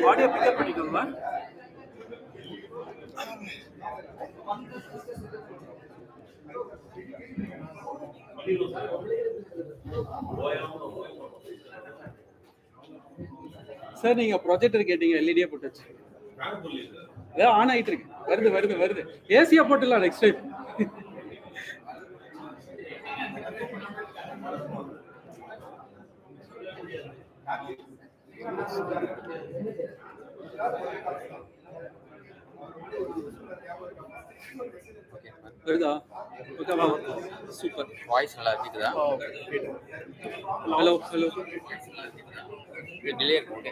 Audio pickup பண்ணிக்கோங்க. Sir நீங்க projector கேட்டீங்க, எல்இடியே போட்டுச்சு. ஆன் ஆயிட்டு இருக்கு. வருது வருது வருது. ஏசியா போட்டுலாம் நெக்ஸ்ட் டைம். வருதா? ஓகேவா? சூப்பர். வாய்ஸ் நல்லா இருக்குதா? Hello hello. டிலே இருக்கு.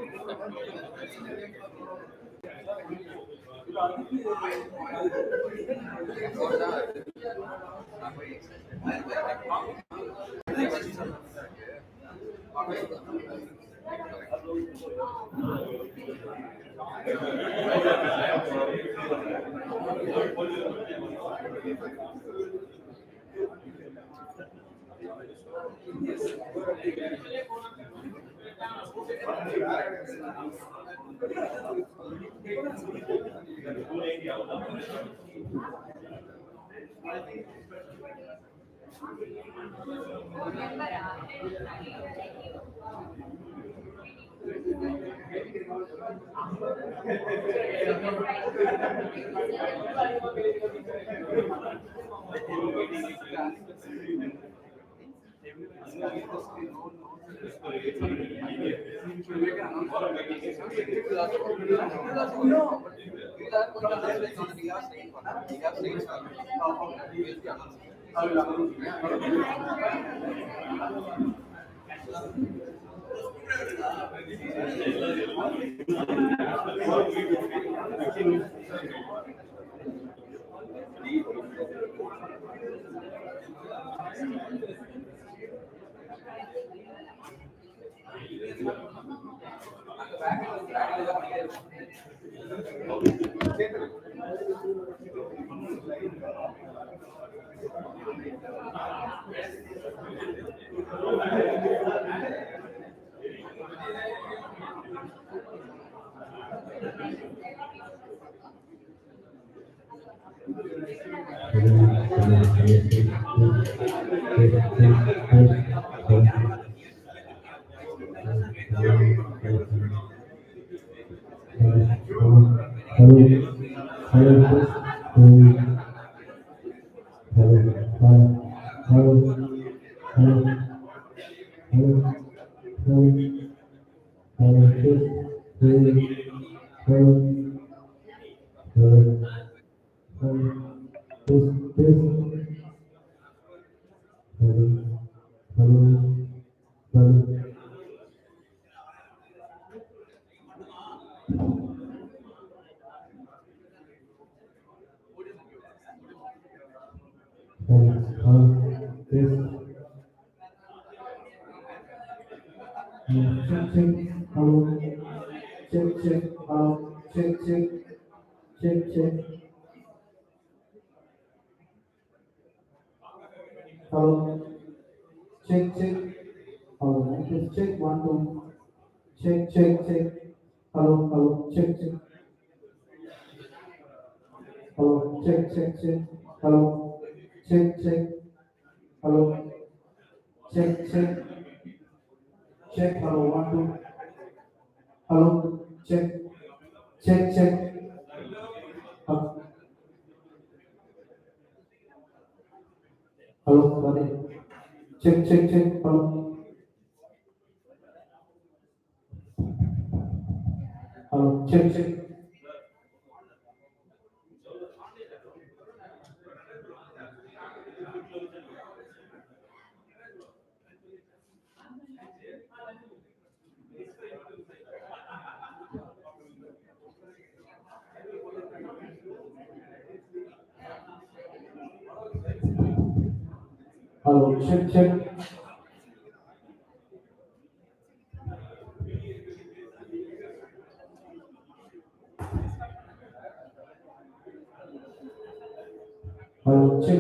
Hello, check.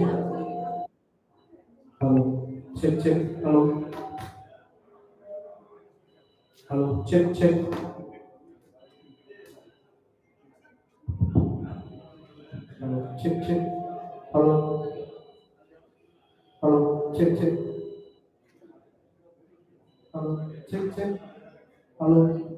Hello, check, check. Hello, hello, check, check. Hello, check, check. Hello, hello, check, check. Hello, check, check. Hello.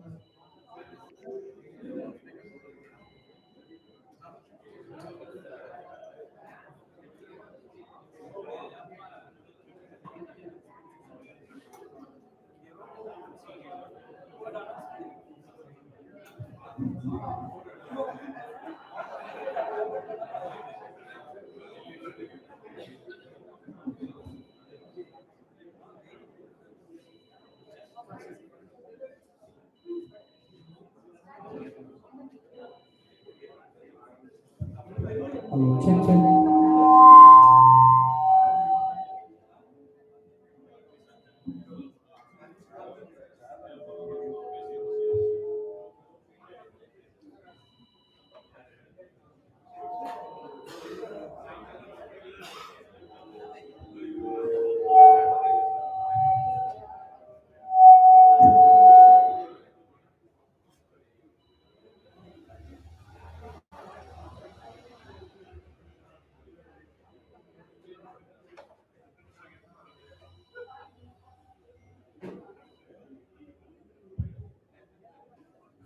Hello, check, check.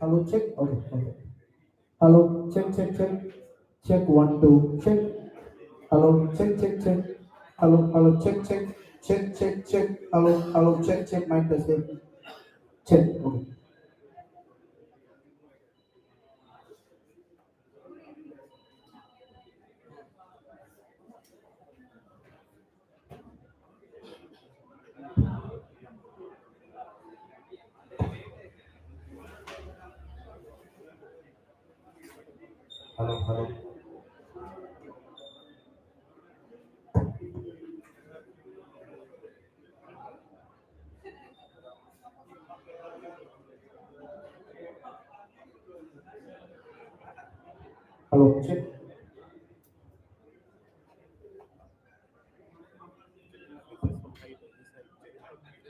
Hello, check. Okay, okay. Hello, check, check, check. Check one, two, check. Hello, check, check, check. Hello, hello, check, check. Check, check, check. Hello, hello, check, check. Mic testing. Check. Okay. Hello, hello. Hello, check.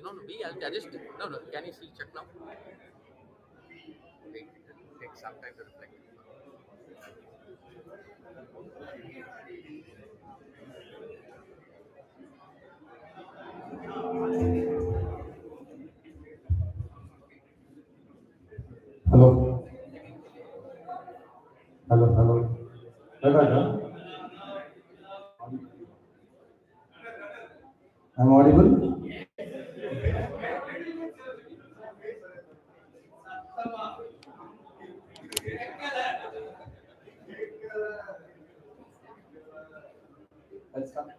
No, no, we adjust. No, no. Can you see check now? Wait, it takes some time to reflect. Hello. Hello, hello. Hello. I'm audible. Let's come.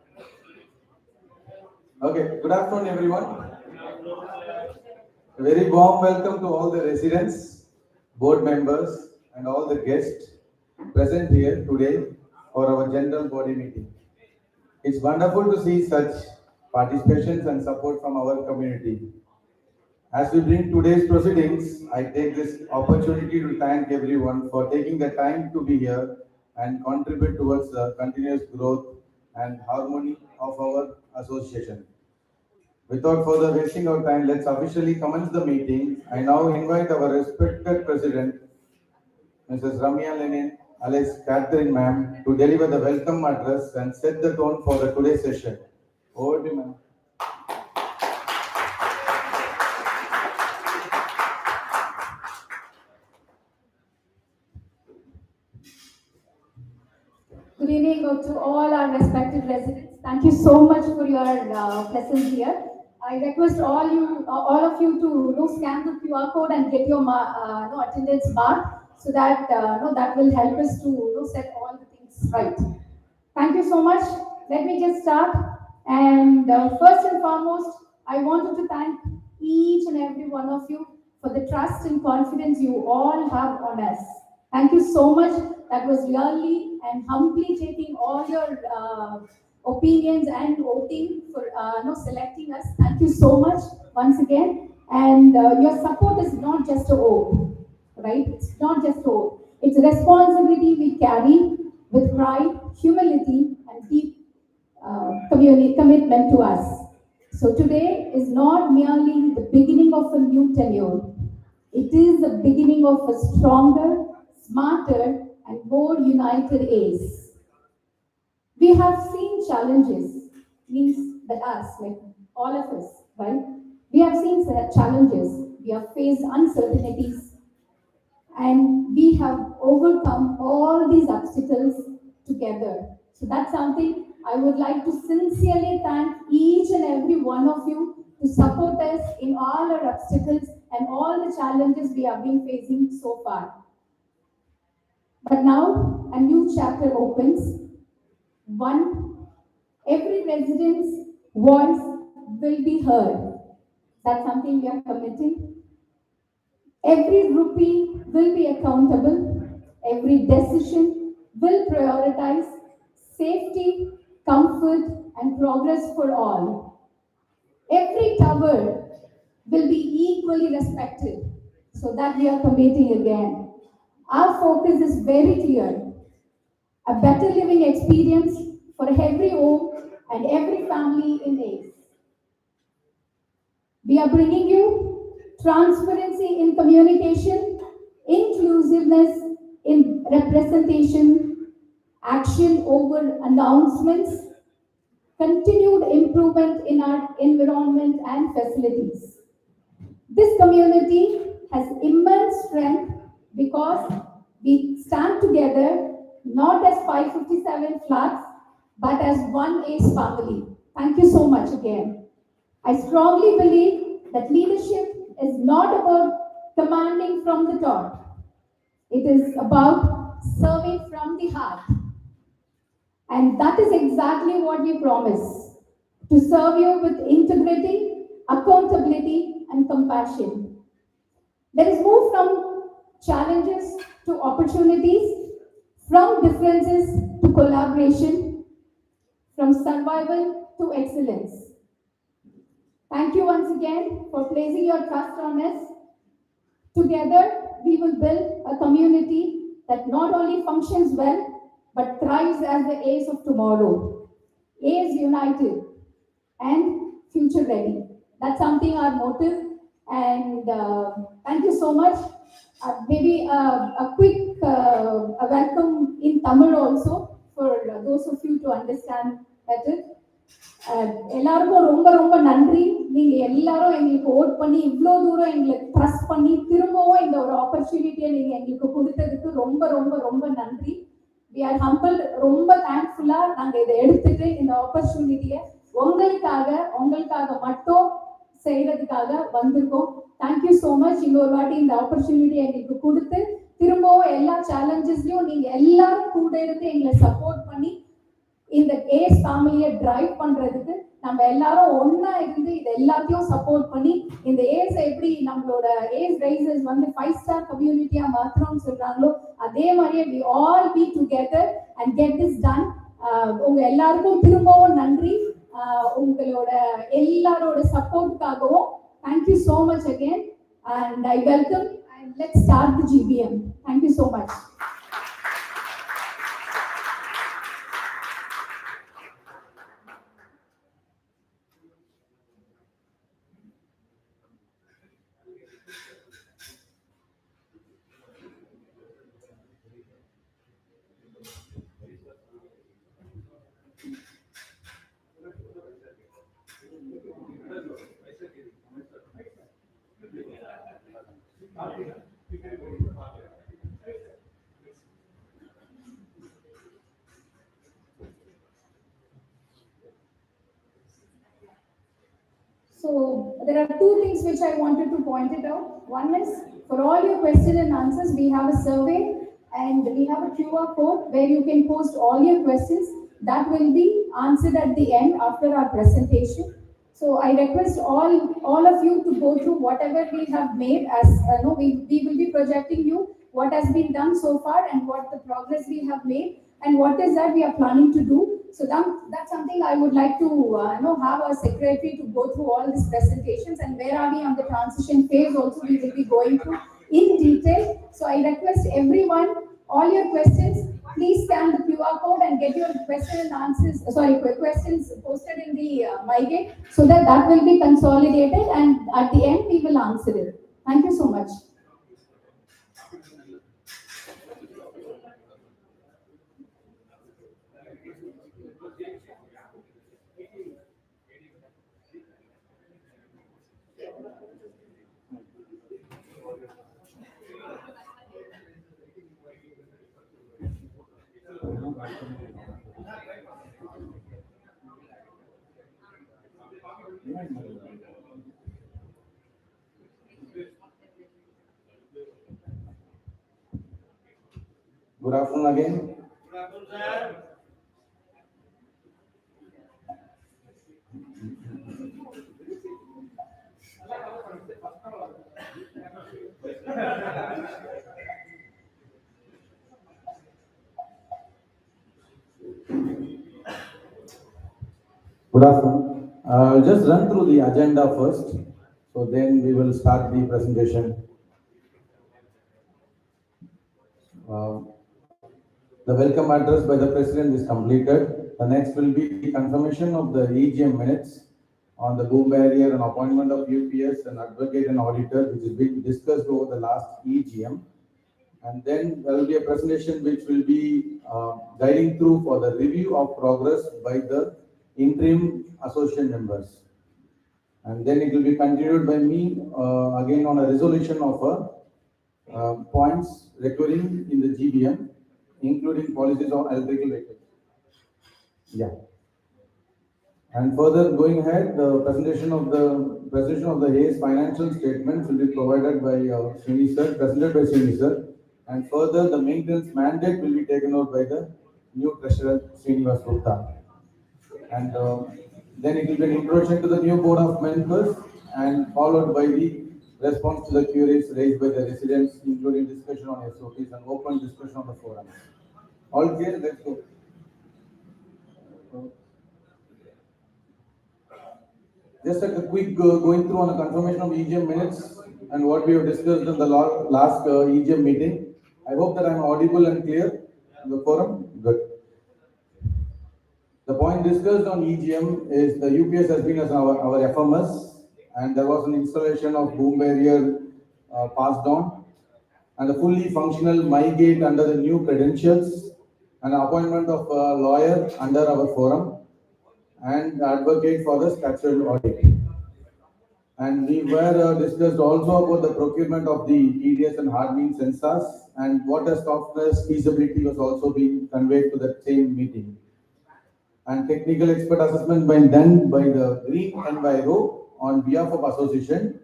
Okay, good afternoon, everyone. A very warm welcome to all the residents, board members, and all the guests present here today for our general body meeting. It's wonderful to see such participations and support from our community. As we bring today's proceedings, I take this opportunity to thank everyone for taking the time to be here and contribute towards the continuous growth and harmony of our association. Without further wasting our time, let's officially commence the meeting. I now invite our respected President, Mrs. Ramya alias Catherine ma'am, to deliver the welcome address and set the tone for the today's session. Over to you, ma'am. Good evening to all our respected residents. Thank you so much for your presence here. I request all of you to scan the QR code and get your attendance mark so that that will help us to set all the things right. Thank you so much. Let me just start. And first and foremost, I wanted to thank each and every one of you for the trust and confidence you all have on us. Thank you so much. That was really and humbly taking all your opinions and voting for selecting us. Thank you so much once again. And your support is not just a vote, right? It's not just a vote. It's a responsibility we carry with pride, humility, and deep commitment to us. So today is not merely the beginning of a new tenure. It is the beginning of a stronger, smarter, and more united ACE. We have seen challenges, means that us, like all of us, right? We have seen challenges, we have faced uncertainties, and we have overcome all these obstacles together. So that's something I would like to sincerely thank each and every one of you to support us in all our obstacles and all the challenges we have been facing so far. But now a new chapter opens. One, every resident's voice will be heard. That's something we are committing. Every rupee will be accountable. Every decision will prioritize safety, comfort, and progress for all. Every tower will be equally respected. So that we are committing again. Our focus is very clear. A better living experience for every home and every family in ACE. We are bringing you transparency in communication, inclusiveness in representation, action over announcements, continued improvement in our environment and facilities. This community has immense strength because we stand together not as 557 flags but as one ACE family. Thank you so much again. I strongly believe that leadership is not about commanding from the top. It is about serving from the heart. And that is exactly what we promise, to serve you with integrity, accountability, and compassion. Let us move from challenges to opportunities, from differences to collaboration, from survival to excellence. Thank you once again for placing your trust on us. Together, we will build a community that not only functions well, but thrives as the ACE of tomorrow. ACE united and future ready. That's something our motive. And thank you so much. Maybe a quick a welcome in Tamil also for those of you to understand better. எல்லாருக்கும் ரொம்ப ரொம்ப நன்றி. நீங்க எல்லாரும் எங்களுக்கு vote பண்ணி இவ்வளோ தூரம் எங்களுக்கு ட்ரஸ்ட் பண்ணி திரும்பவும் இந்த ஒரு ஆப்பர்ச்சுனிட்டியை நீங்க எங்களுக்கு கொடுத்ததுக்கு ரொம்ப ரொம்ப ரொம்ப நன்றி. வி ஆர் ஹம்பிள், ரொம்ப தேங்க்ஃபுல்லா நாங்க இதை எடுத்துட்டு இந்த ஆப்பர்ச்சுனிட்டியை உங்களுக்காக மட்டும் செய்யறதுக்காக வந்திருக்கோம். Thank you so much. இன்னொரு வாட்டி இந்த ஆப்பர்ச்சுனிட்டி எங்களுக்கு கொடுத்து திரும்பவும் எல்லா சேலஞ்சஸ்லயும் நீங்க எல்லாரும் கூட இருந்து எங்களை சப்போர்ட் பண்ணி இந்த ஏஸ் ஃபேமிலியை டிரைவ் பண்றதுக்கு நம்ம எல்லாரும் ஒன்னா இருந்து இது எல்லாத்தையும் சப்போர்ட் பண்ணி இந்த ஏஸ் எப்படி நம்மளோட ஏஸ் ரைசர்ஸ் வந்து 5-star கம்யூனிட்டியா மாத்திரம்னு சொல்றாங்களோ அதே மாதிரியே we all be together and get this done. உங்க எல்லாருக்கும் திரும்பவும் நன்றி. உங்களோட எல்லாரோட சப்போர்ட்டுக்காகவும் thank you so much again and I welcome and let's start the GBM. Thank you so much. So there are two things which I wanted to point it out. One is for all your question and answers, we have a survey and we have a QR code where you can post all your questions. That will be answered at the end after our presentation. So I request all of you to go through whatever we have made as we will be projecting you what has been done so far and what the progress we have made and what is that we are planning to do. So that's something I would like to have our secretary to go through all these presentations and where are we on the transition phase also we will be going through in detail. So I request everyone, All your questions, please scan the QR code and get your questions posted in the MyGate so that will be consolidated and at the end we will answer it. Thank you so much. Good afternoon again. Good afternoon. I'll just run through the agenda first, so then we will start the presentation. The welcome address by the President is completed. The next will be the confirmation of the EGM minutes on the boom barrier and appointment of UPS and advocate and auditor, which is being discussed over the last EGM. And then there will be a presentation which will be guiding through for the review of progress by the interim associate members. And then it will be continued by me again on a resolution of points recurring in the GBM, including policies on electrical vehicles. Yeah. And further going ahead, the presentation of the Hayes financial statements will be provided by Srinivas, presented by Srinivas. And further, the maintenance mandate will be taken out by the new treasurer, Srinivas Gupta. And then it will be an introduction to the new board of members and followed by the response to the queries raised by the residents, including discussion on SOPs and open discussion on the forum. All clear? Let's go. Just a quick going through on a confirmation of EGM minutes and what we have discussed in the last EGM meeting. I hope that I am audible and clear in the forum. Good. The point discussed on EGM is the UPS has been as our FMS, and there was an installation of boom barrier passed on, and a fully functional MyGate under the new credentials, and appointment of a lawyer under our forum, and advocate for the statutory audit. And we were discussed also about the procurement of the EDS and hardware sensors, and water software's feasibility was also being conveyed to the same meeting. And technical expert assessment been done by the Green Enviro on behalf of association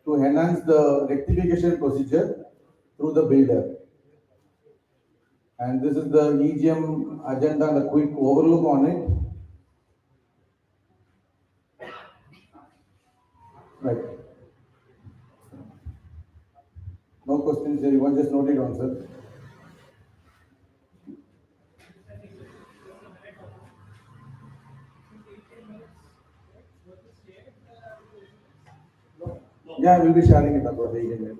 to enhance the rectification procedure through the builder. And this is the EGM agenda and a quick overlook on it. Right. No questions here, you want just note it down, sir. Yeah, we'll be sharing it across the EGM.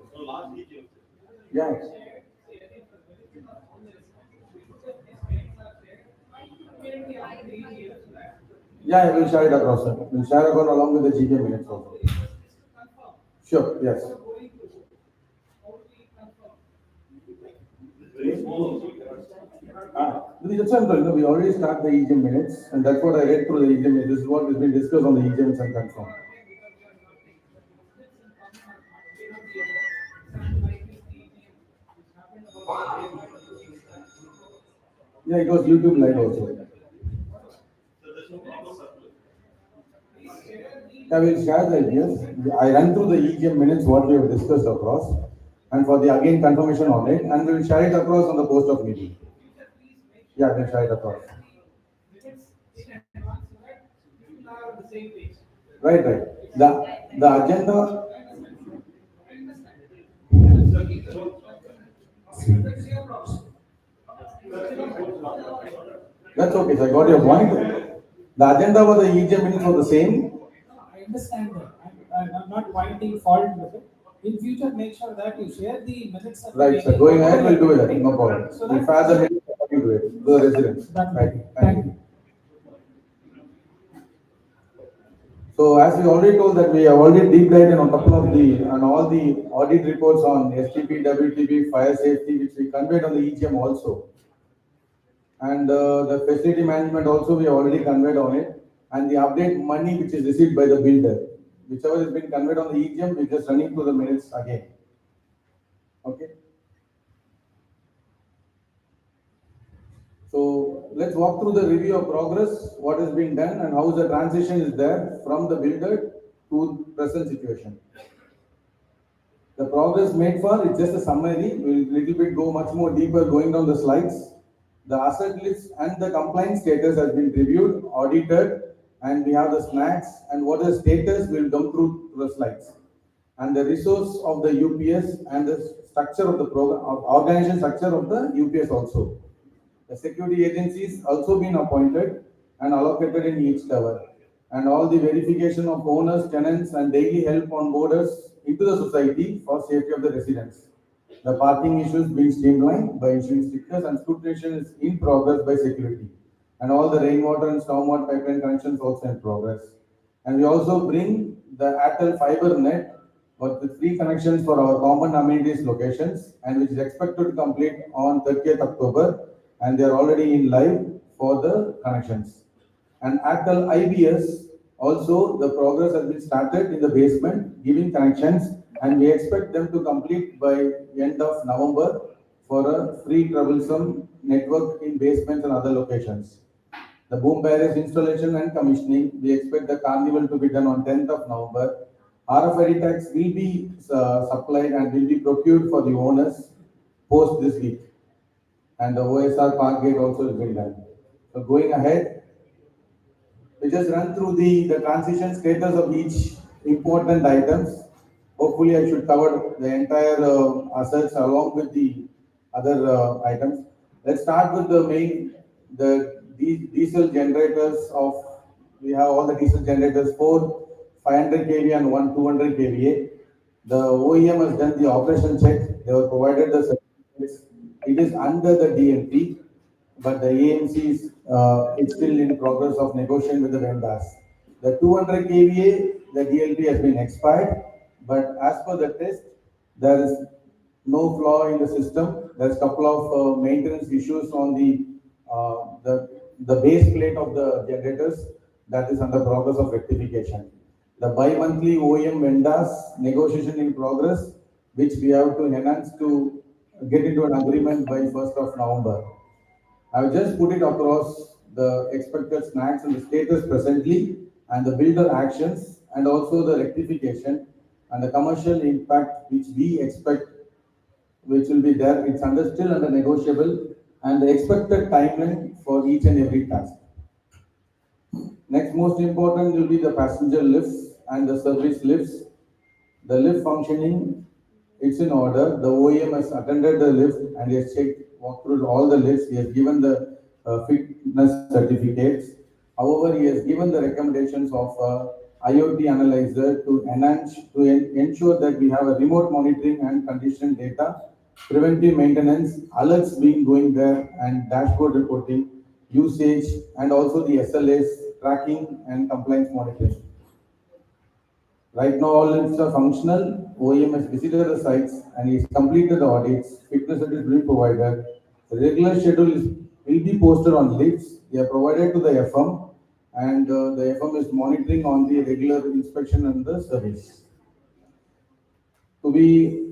Yeah. Yeah, we'll share it across, sir. We'll share it along with the GBM minutes also. Sure, yes. That's what I'm telling. We already start the EGM minutes, and that's what I read through the EGM minutes. This is what has been discussed on the EGMs and confirmed. Yeah, it was YouTube live also. Yeah, we'll share the ideas. I ran through the EGM minutes, what we have discussed across, and for the again confirmation on it, and we'll share it across on the post of meeting. Yeah, we'll share it across. Right. The agenda. That's okay, so I got your point. The agenda for the EGM minutes was the same. I understand that. I'm not pointing fault with it. in future, make sure that you share the minutes of the Right, sir. meeting. Going ahead, we'll do that. No problem. So If that- as a minute, we'll do it. To the residents. That- Right. thank Thank you. So as we already told that we have already deep dived in on a couple of and all the audit reports on STP, WTP, fire safety, which we conveyed on the EGM also. And the facility management also we have already conveyed on it. And the update money which is received by the builder, whichever has been conveyed on the EGM, we're just running through the minutes again. Okay. So let's walk through the review of progress, what has been done and how the transition is there from the builder to present situation. The progress made for, it's just a summary, we'll little bit go much more deeper going down the slides. The asset list and the compliance status has been reviewed, audited, and we have the snacks and what is status we'll come through the slides. And the resource of the UPS and the structure of the program, organization structure of the UPS also. The security agencies also been appointed and allocated in each tower. And all the verification of owners, tenants, and daily help on boarders into the society for safety of the residents. The parking issues being streamlined by issuing stickers and scrutination is in progress by security. And all the rainwater and stormwater pipeline connections also in progress. And we also bring the Airtel fiber net but with free connections for our common amenities locations and which is expected to complete on 30th October and they are already in live for the connections. And Airtel IBS also the progress has been started in the basement giving connections and we expect them to complete by end of November for a free troublesome network in basements and other locations. The boom barriers installation and commissioning, we expect the carnival to be done on 10th of November. RFID tags will be supplied and will be procured for the owners post this week. And the OSR park gate also has been done. So going ahead, we just run through the transition status of each important items. Hopefully, I should cover the entire assets along with the other items. Let's start with the main, the diesel generators of, we have all the diesel generators, 4 500 kVA and 1 200 kVA. The OEM has done the operation check. They were provided the certificates. It is under the DLP, but the AMC is still in progress of negotiation with the vendors. The 200 kVA, the DLP has been expired, but as per the test, there is no flaw in the system. There's a couple of maintenance issues on the base plate of the generators that is under progress of rectification. The bi-monthly OEM vendors negotiation in progress, which we have to enhance to get into an agreement by 1st of November. I've just put it across the expected snacks and the status presently and the builder actions and also the rectification and the commercial impact which we expect which will be there. It's still under negotiable and the expected timeline for each and every task. Next most important will be the passenger lifts and the service lifts. The lift functioning, it's in order. The OEM has attended the lift and he has checked, walked through all the lifts. He has given the fitness certificates. However, he has given the recommendations of IoT analyzer to enhance, to ensure that we have a remote monitoring and condition data, preventive maintenance, alerts being going there, and dashboard reporting, usage, and also the SLAs tracking and compliance monitoring. Right now, all lifts are functional. OEM has visited the sites and he's completed the audits. Fitness certificate will be provided. The regular schedule will be posted on lifts. They are provided to the FM and the FM is monitoring on the regular inspection and the service. To be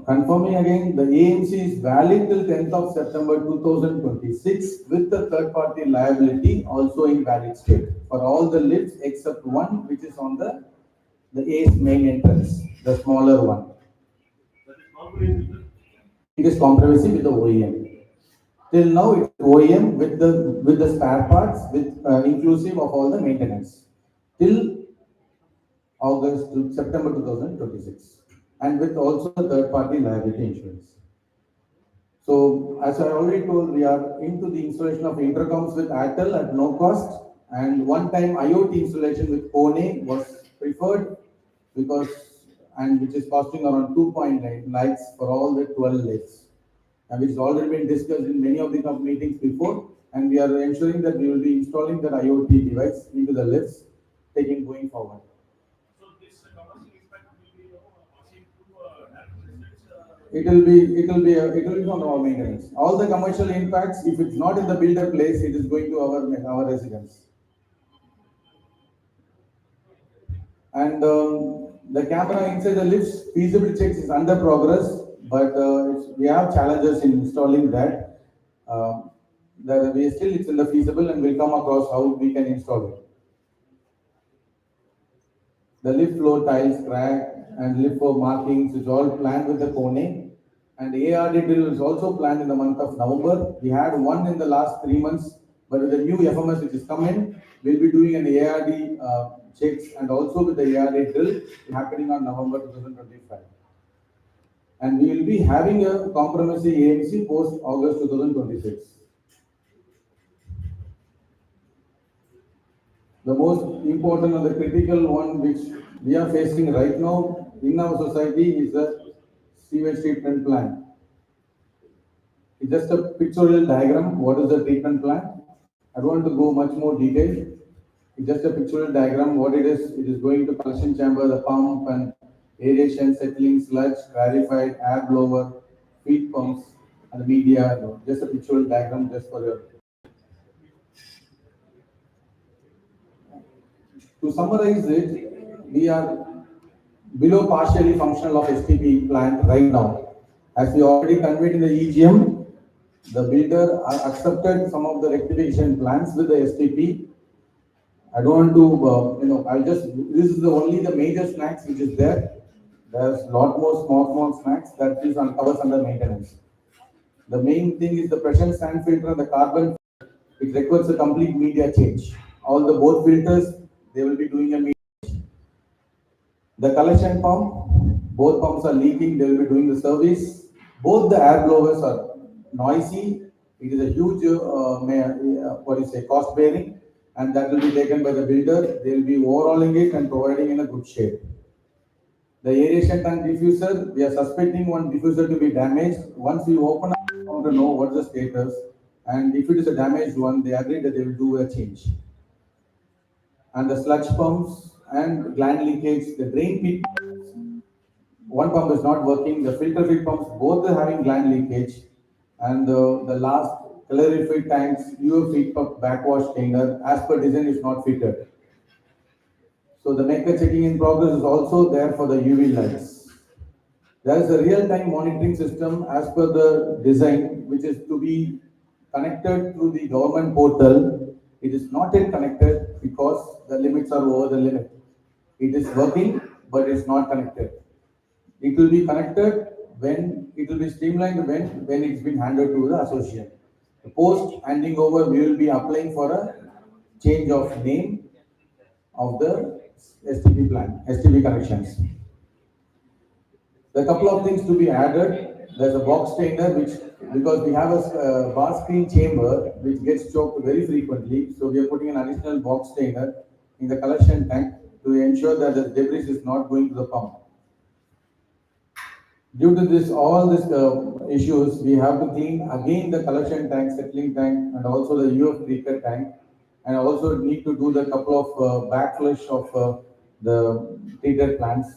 confirming again, the AMC is valid till 10th of September 2026 with the third party liability also in valid state for all the lifts except one which is on the ACE main entrance, the smaller one. It is compromising with the OEM. Till now, it's OEM with the spare parts, with inclusive of all the maintenance. Till August to September 2026, and with also the third party liability insurance. So, as I already told, we are into the installation of intercoms with Airtel at no cost, and one-time IoT installation with Pone was preferred because and which is costing around 2.9 lakhs for all the 12 lifts, and which has already been discussed in many of the meetings before, and we are ensuring that we will be installing that IoT device into the lifts, taking going forward. So this commercial impact will be seen through direct residents. It will be on our maintenance. All the commercial impacts, if it's not in the builder place, it is going to our residents. And the camera inside the lifts, feasibility checks is under progress, but we have challenges in installing that. That we still it's in the feasible, and we'll come across how we can install it. The lift floor tiles crack and lift floor markings is all planned with the cone, and ARD drill is also planned in the month of November. We had one in the last 3 months, but with the new FMS which is coming, we'll be doing an ARD checks, and also with the ARD drill happening on November 2025. And we will be having a comprehensive AMC post August 2026. The most important and the critical one which we are facing right now in our society is the sewage treatment plant. It's just a pictorial diagram. What is the treatment plant? I don't want to go much more detail. It's just a pictorial diagram. What it is going to collection chamber, the pump and aeration, settling, sludge, clarified, air blower, feed pumps, and the media. Just a pictorial diagram just for your. To summarize it, we are below partially functional of STP plant right now. As we already conveyed in the EGM, the builder accepted some of the rectification plans with the STP. I don't want to, this is only the major snacks which is there. There's a lot more small snacks that is covers under maintenance. The main thing is the pressure sand filter and the carbon. It requires a complete media change. All the both filters, they will be doing a media change. The collection pump, both pumps are leaking, they will be doing the service. Both the air blowers are noisy. It is a huge, cost bearing, and that will be taken by the builder. They will be overhauling it and providing in a good shape. The aeration tank diffuser, we are suspecting one diffuser to be damaged. Once we open up, we want to know what is the status, and if it is a damaged one, they agree that they will do a change. And the sludge pumps and gland leakage, the drain feed pumps, one pump is not working, the filter feed pumps, both are having gland leakage, and the last calorified tanks, UV feed pump backwash cleaner, as per design, is not fitted. So the maker checking in progress is also there for the UV lights. There is a real-time monitoring system as per the design, which is to be connected through the government portal. It is not yet connected because the limits are over the limit. It is working, but it's not connected. It will be connected when it will be streamlined when it's been handed to the association. The post handing over, we will be applying for a change of name of the STP plan, STP connections. There are a couple of things to be added. There's a box strainer which, because we have a bar screen chamber which gets choked very frequently, so we are putting an additional box strainer in the collection tank to ensure that the debris is not going to the pump. Due to this, all these issues, we have to clean again the collection tank, settling tank, and also the UF treated tank, and also need to do the couple of backflush of the treated plants,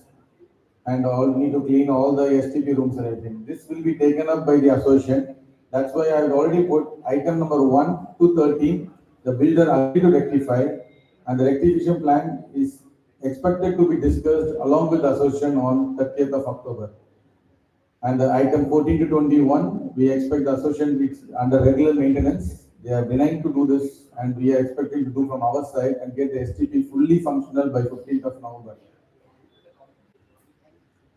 and all need to clean all the STP rooms and everything. This will be taken up by the association. That's why I have already put item number 1 to 13. The builder agreed to rectify, and the rectification plan is expected to be discussed along with the association on 30th of October. And the item 14 to 21, we expect the association is under regular maintenance. They are denying to do this, and we are expecting to do from our side and get the STP fully functional by 15th of November.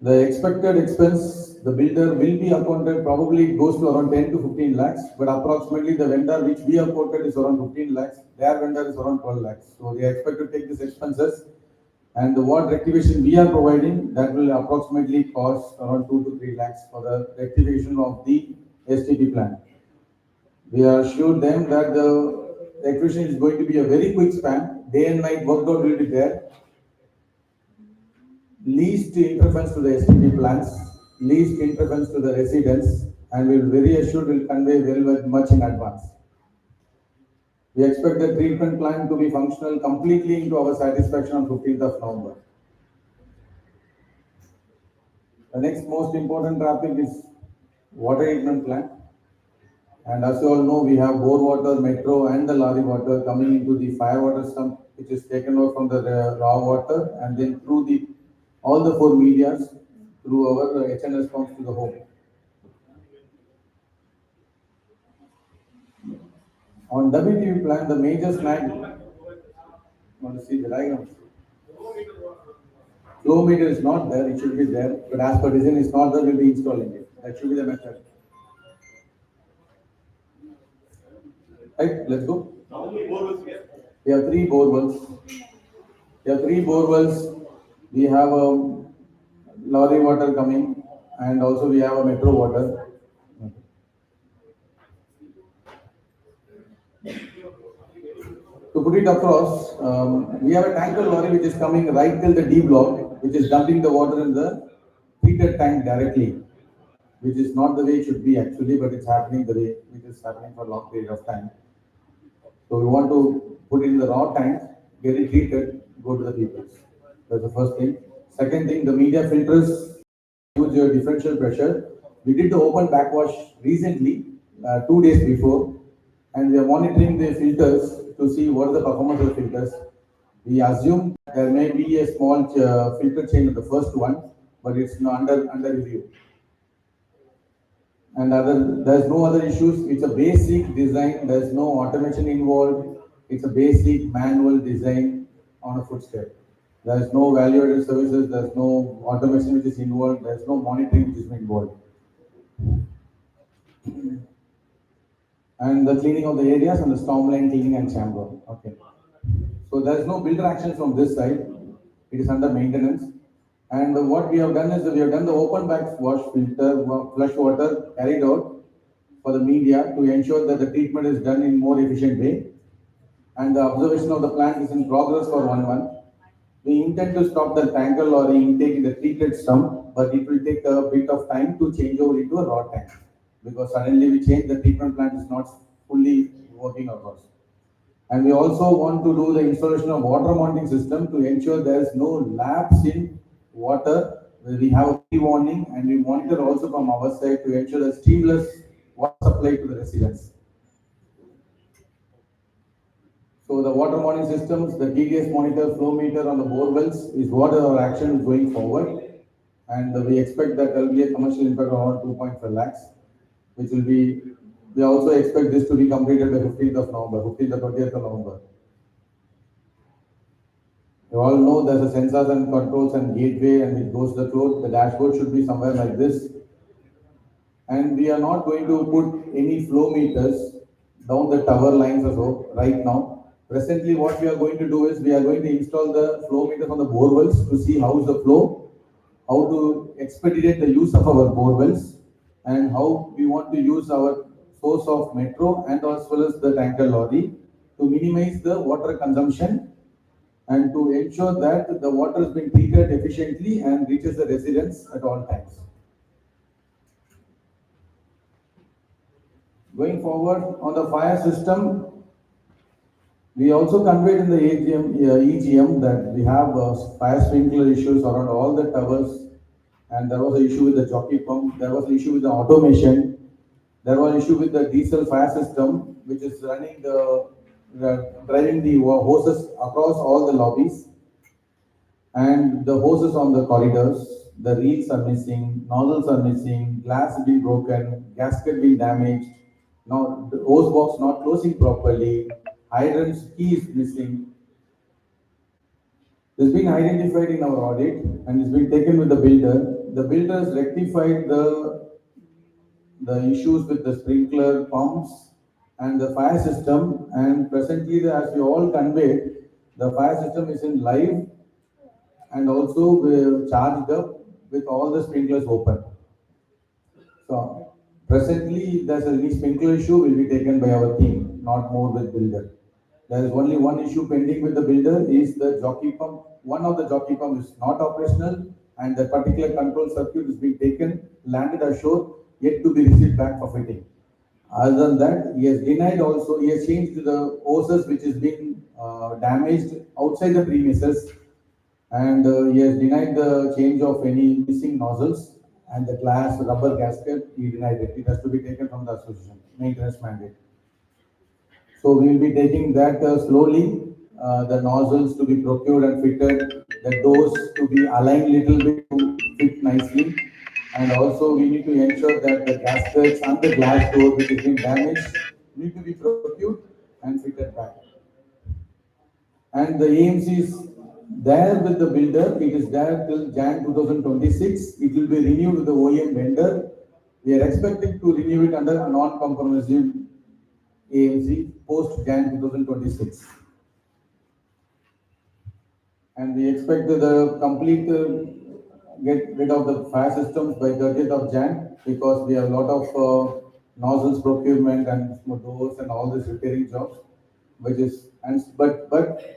The expected expense, the builder will be accounted, probably goes to around 10 to 15 lakhs, but approximately the vendor which we have quoted is around 15 lakhs, their vendor is around 12 lakhs. So they expect to take these expenses, and the what rectification we are providing, that will approximately cost around 2 to 3 lakhs for the rectification of the STP plan. We assured them that the rectification is going to be a very quick span, day and night workload will be there. least interference to the STP plants, least interference to the residents, and we will very assured will convey very much in advance. We expect the treatment plant to be functional completely into our satisfaction on 15th of November. The next most important topic is water treatment plant. And as you all know, we have bore water, metro, and the lorry water coming into the fire water sump, which is taken out from the raw water, and then through the all the four medias through our HNS pumps to the home. On WTV plant, the major snag. Want to see the diagrams? Flow meter is not there; it should be there, but as per design, it's not there. We'll be installing it. That should be the method. Right, let's go. How many borewells here? We have 3 borewells. We have a lorry water coming, and also we have a metro water. To put it across, we have a tanker lorry which is coming right till the D block, which is dumping the water in the treated tank directly, which is not the way it should be actually, but it's happening the way it is happening for a long period of time. So we want to put it in the raw tank, get it treated, go to the people. That's the first thing. Second thing, the media filters use your differential pressure. We did the open backwash recently, 2 days before, and we are monitoring the filters to see what is the performance of the filters. We assume there may be a small filter change in the first one, but it's under review. And there's no other issues. It's a basic design. There's no automation involved. It's a basic manual design on a footstep. There's no value-added services. There's no automation which is involved. There's no monitoring which is involved. And the cleaning of the areas and the storm line cleaning and chamber. Okay. So there's no builder action from this side. It is under maintenance. And what we have done is that we have done the open backwash filter, flush water carried out for the media to ensure that the treatment is done in more efficient way. And the observation of the plant is in progress for 1 month. We intend to stop the tanker lorry intake in the treated sump, but it will take a bit of time to change over into a raw tank, because suddenly we change the treatment plant is not fully working across. And we also want to do the installation of water monitoring system to ensure there is no lapse in water. We have a pre-warning, and we monitor also from our side to ensure that seamless water supply to the residents. So the water monitoring systems, the TDS monitor, flow meter on the bore wells is what our action is going forward. And we expect that there will be a commercial impact of around 2.5 lakhs, which will be, we also expect this to be completed by 15th of November, 15th or 20th of November. You all know there's a sensors and controls and gateway, and it goes to the cloud. The dashboard should be somewhere like this. And we are not going to put any flow meters down the tower lines or so right now. Presently, what we are going to do is we are going to install the flow meters on the bore wells to see how is the flow, how to expedite the use of our bore wells, and how we want to use our source of metro and as well as the tanker lorry to minimize the water consumption and to ensure that the water has been treated efficiently and reaches the residents at all times. Going forward on the fire system, we also conveyed in the EGM that we have fire sprinkler issues around all the towers, and there was an issue with the jockey pump, there was an issue with the automation, there was an issue with the diesel fire system, which is running driving the hoses across all the lobbies, and the hoses on the corridors, the reels are missing, nozzles are missing, glass has been broken, gasket been damaged, now the hose box not closing properly, hydrant's key is missing. This has been identified in our audit and it's been taken with the builder. The builder has rectified the issues with the sprinkler pumps and the fire system, and presently, as we all conveyed, the fire system is in live and also we're charged up with all the sprinklers open. So presently, if there's any sprinkler issue, will be taken by our team, not more with builder. There is only one issue pending with the builder is the jockey pump. One of the jockey pump is not operational and the particular control circuit is being taken, landed ashore, yet to be received back for fitting. Other than that, he has denied also, he has changed the hoses which is being damaged outside the premises, and he has denied the change of any missing nozzles and the glass rubber gasket, he denied it. It has to be taken from the association, maintenance mandate. So we will be taking that slowly, the nozzles to be procured and fitted, the doors to be aligned little bit to fit nicely. And also we need to ensure that the gaskets and the glass door which has been damaged need to be procured and fitted back. And the AMC is there with the builder, it is there till Jan 2026. It will be renewed with the OEM vendor. We are expecting to renew it under a non-compromising AMC post Jan 2026. And we expect the complete get rid of the fire systems by 30th of Jan because we have a lot of nozzles procurement and doors and all this repairing jobs, which is but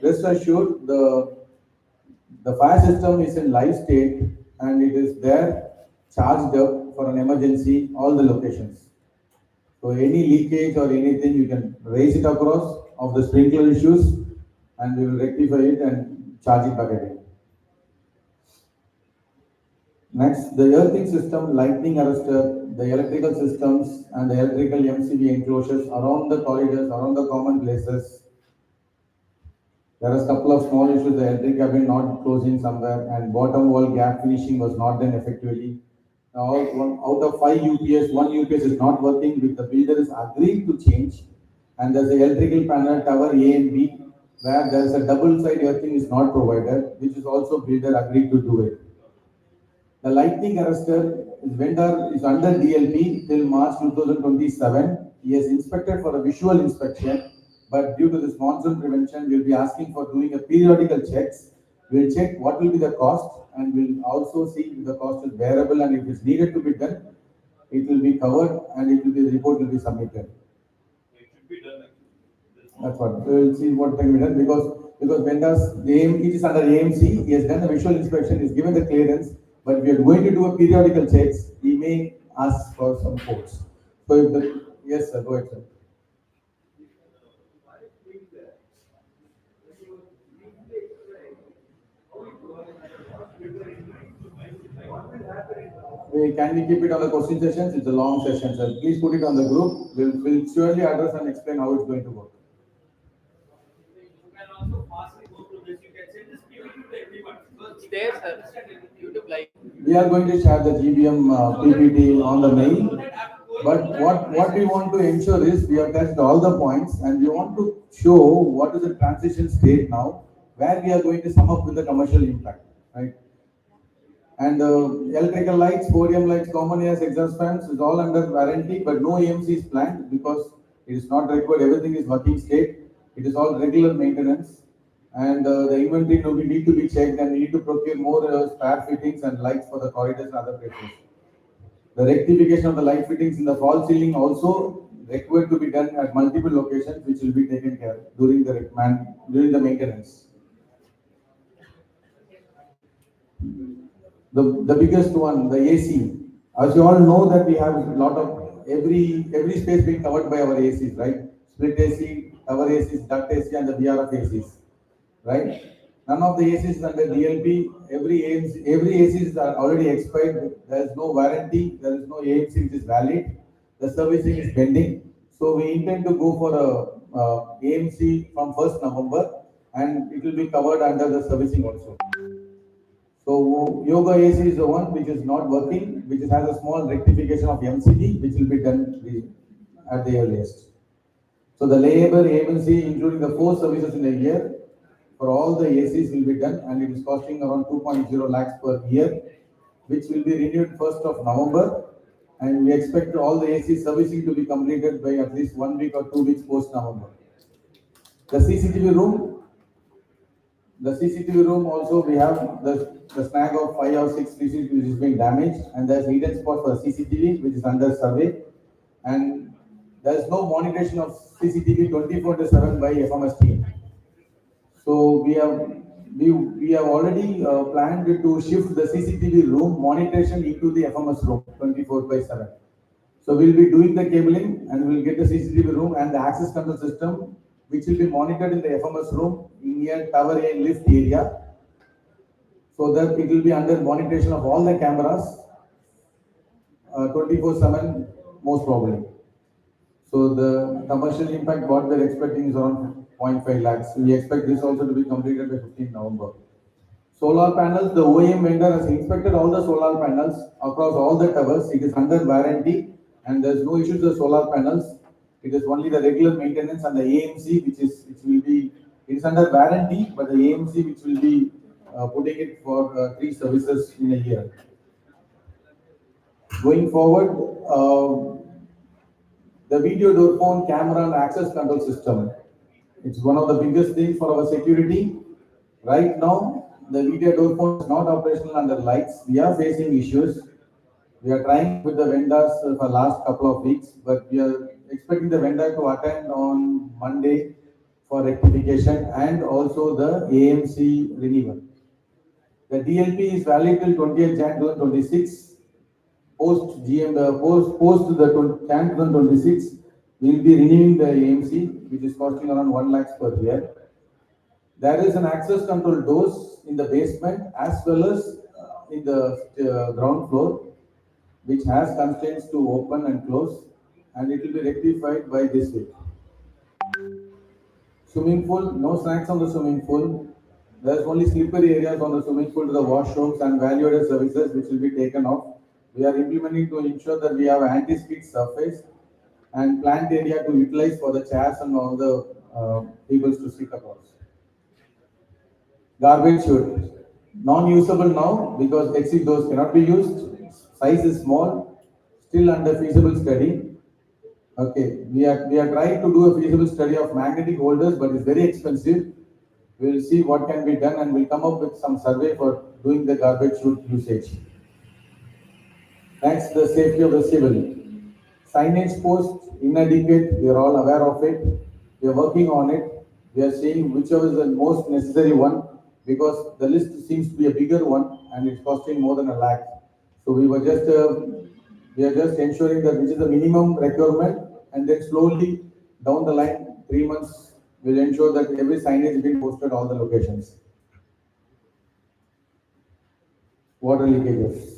rest assured the fire system is in live state and it is there charged up for an emergency all the locations. So any leakage or anything, you can raise it across of the sprinkler issues and we will rectify it and charge it back again. Next, the earthing system, lightning arrestor, the electrical systems and the electrical MCB enclosures around the corridors, around the common places. There are a couple of small issues, the electric cabin not closing somewhere and bottom wall gap finishing was not done effectively. Out of 5 UPS, 1 UPS is not working, which the builder is agreed to change. And there's a electrical panel tower A and B, where there's a double side earthing is not provided, which is also builder agreed to do it. The lightning arrestor vendor is under DLP till March 2027. He has inspected for a visual inspection, but due to this monsoon prevention, we'll be asking for doing a periodical checks. We'll check what will be the cost and we'll also see if the cost is bearable and if it's needed to be done, it will be covered and the report will be submitted. It should be done. That's what we'll see what can be done because vendors, it is under AMC, he has done a visual inspection, he's given the clearance, but we are going to do a periodical checks, he may ask for some quotes. So if the, yes sir, go ahead sir. Can we keep it on the question sessions? It's a long session, sir. Please put it on the group. We'll surely address and explain how it's going to work. You can also fastly go through this. You can send this PPT to everyone. It's there, sir. YouTube live. We are going to share the GBM PPT on the mail. But what we want to ensure is we have tested all the points and we want to show what is the transition state now, where we are going to sum up with the commercial impact, right? And electrical lights, podium lights, common areas, exhaust fans is all under warranty, but no EMC is planned because it is not required. Everything is working state. It is all regular maintenance. And the inventory need to be checked and we need to procure more spare fittings and lights for the corridors and other places. The rectification of the light fittings in the fall ceiling also required to be done at multiple locations, which will be taken care during the maintenance. The biggest one, the AC. As you all know that we have a lot of every space being covered by our ACs, right? Split AC, tower ACs, duct AC, and the VRF ACs, right? None of the ACs is under DLP. Every ACs are already expired. There is no warranty. There is no AMC which is valid. The servicing is pending. So we intend to go for a AMC from 1st November, and it will be covered under the servicing also. So Yoga AC is the one which is not working, which has a small rectification of MCD, which will be done at the earliest. So the labor, AMC, including the 4 services in a year, for all the ACs will be done, and it is costing around 2.0 lakhs per year, which will be renewed 1st of November. And we expect all the AC servicing to be completed by at least 1 week or 2 weeks post November. The CCTV room also we have the snag of 5 or 6 CCTV which is being damaged, and there's hidden spot for CCTV which is under survey, and there is no monitoring of CCTV 24/7 by FMS team. So we have already planned to shift the CCTV room monitoring into the FMS room 24/7. So we'll be doing the cabling and we'll get the CCTV room and the access control system, which will be monitored in the FMS room near Tower A lift area. So that it will be under monitoring of all the cameras 24/7 most probably. So the commercial impact what we're expecting is around 0.5 lakhs. We expect this also to be completed by 15 November. Solar panels, the OEM vendor has inspected all the solar panels across all the towers. It is under warranty and there's no issues with solar panels. It is only the regular maintenance and the AMC it is under warranty, but the AMC which will be putting it for 3 services in a year. Going forward, the video door phone camera and access control system. It's one of the biggest things for our security. Right now, the video door phone is not operational under lights. We are facing issues. We are trying with the vendors for last couple of weeks, but we are expecting the vendor to attend on Monday for rectification and also the AMC renewal. The DLP is valid till 20th Jan 2026. Post the Jan 2026, we will be renewing the AMC, which is costing around 1 lakhs per year. There is an access control doors in the basement as well as in the ground floor, which has constraints to open and close, and it will be rectified by this week. Swimming pool, no snacks on the swimming pool. There is only slippery areas on the swimming pool to the washrooms and value-added services which will be taken off. We are implementing to ensure that we have anti-skid surface and plant area to utilize for the chairs and all the people to sit across. Garbage chute, non-usable now because exit doors cannot be used. Size is small, still under feasible study. Okay, we are trying to do a feasible study of magnetic holders, but it's very expensive. We will see what can be done and we'll come up with some survey for doing the garbage chute usage. Next, the safety of the civil. Signage post inadequate, we are all aware of it. We are working on it. We are seeing whichever is the most necessary one because the list seems to be a bigger one and it's costing more than 1 lakh. So we are just ensuring that which is the minimum requirement and then slowly down the line, 3 months, we'll ensure that every signage is being posted all the locations. Water leakages.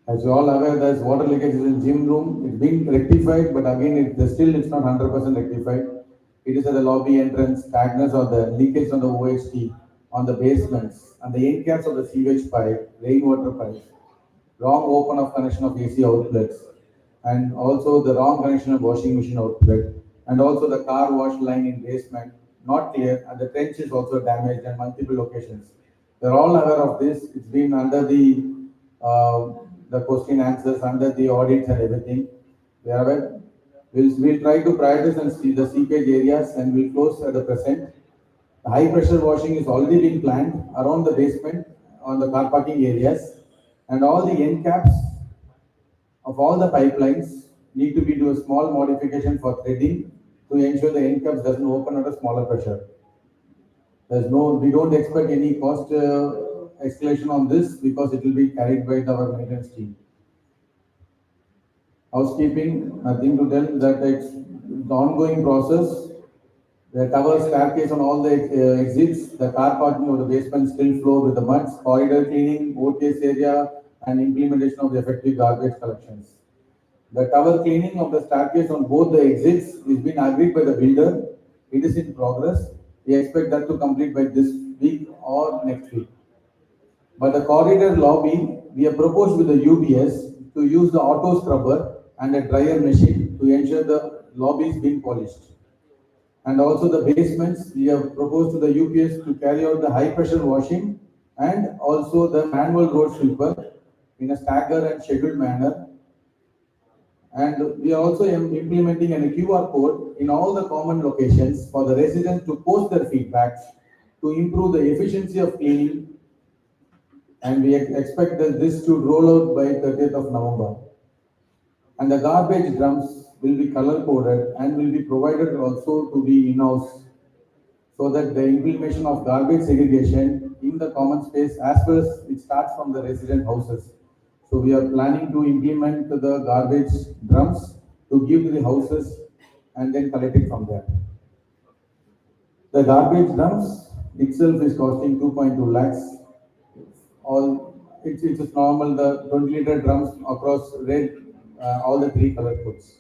As you all aware, there's water leakages in gym room. It's been rectified, but again, it's not 100% rectified. It is at the lobby entrance, stagnance or the leakage on the OHT, on the basements, and the end caps of the sewage pipe, rainwater pipes, wrong open of connection of AC outlets, and also the wrong connection of washing machine outlet, and also the car wash line in basement, not clear, and the trench is also damaged at multiple locations. They're all aware of this. It's been under the question answers, under the audits and everything. We are aware. We'll try to prioritize and see the seepage areas and we'll close at the present. The high pressure washing is already been planned around the basement on the car parking areas, and all the end caps of all the pipelines need to be do a small modification for threading to ensure the end caps doesn't open at a smaller pressure. We don't expect any cost escalation on this because it will be carried by our maintenance team. Housekeeping, nothing to tell that it's the ongoing process. The tower staircase on all the exits, the car parking of the basement still floor with the muds, corridor cleaning, OTS area, and implementation of the effective garbage collections. The tower cleaning of the staircase on both the exits is being agreed by the builder. It is in progress. We expect that to complete by this week or next week. But the corridor lobby, we have proposed with the UBS to use the auto scrubber and a dryer machine to ensure the lobby is being polished. And also the basements, we have proposed to the UPS to carry out the high pressure washing and also the manual road sweeper in a staggered and scheduled manner. And we are also implementing a QR code in all the common locations for the residents to post their feedbacks to improve the efficiency of cleaning. And we expect that this to roll out by 30th of November. And the garbage drums, will be color coded and will be provided also to be in-house, so that the implementation of garbage segregation in the common space as well as it starts from the resident houses. So we are planning to implement the garbage drums to give to the houses and then collect it from there. The garbage drums itself is costing 2.2 lakhs. It's just normal, the 20-liter drums across red, all the three color codes.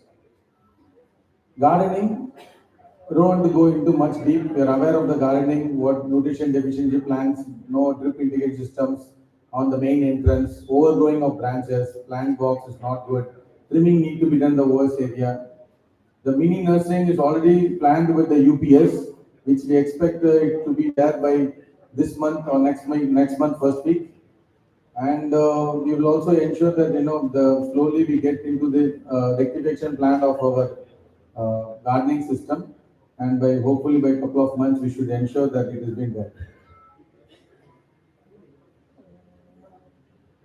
Gardening, I don't want to go into much deep. We are aware of the gardening, what nutrition deficiency plants, no drip irrigation systems on the main entrance, overgrowing of branches, plant box is not good. Trimming need to be done in the worst area. The mini nursing is already planned with the UPS, which we expect it to be there by this month or next month first week. And we will also ensure that the slowly we get into the rectification plan of our gardening system, and by hopefully by a couple of months we should ensure that it has been there.